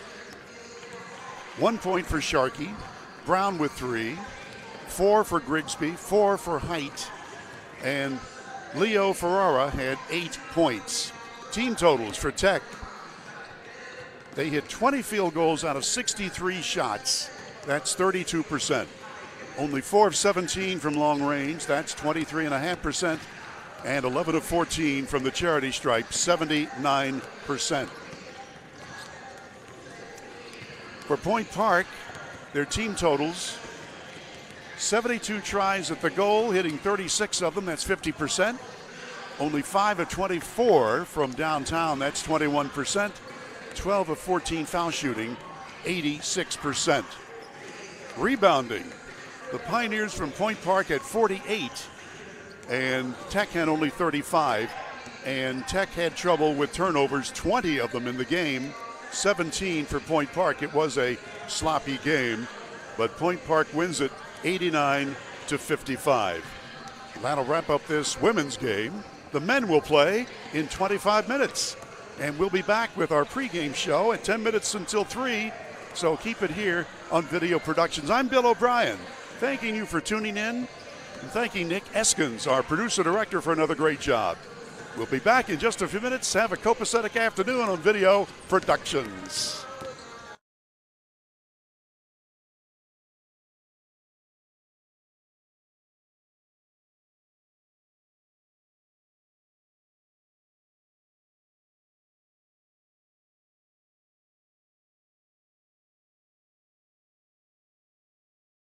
1 point for Sharkey, Brown with 3, 4 for Grigsby, 4 for Height, and Leo Ferrara had 8 points. Team totals for Tech. They hit 20 field goals out of 63 shots. That's 32%. Only 4 of 17 from long range. That's 23.5%. And 11 of 14 from the charity stripe, 79%. For Point Park, their team totals, 72 tries at the goal, hitting 36 of them, that's 50%. Only 5 of 24 from downtown, that's 21%. 12 of 14 foul shooting, 86%. Rebounding, the Pioneers from Point Park had 48, and Tech had only 35. And Tech had trouble with turnovers, 20 of them in the game. 17 for Point Park. It was a sloppy game, but Point Park wins it 89-55. That'll wrap up this women's game. The men will play in 25 minutes, and we'll be back with our pregame show at 10 minutes until 3, so keep it here on Video Productions. I'm Bill O'Brien, thanking you for tuning in, and thanking Nick Eskins, our producer-director, for another great job. We'll be back in just a few minutes. Have a copacetic afternoon on Video Productions.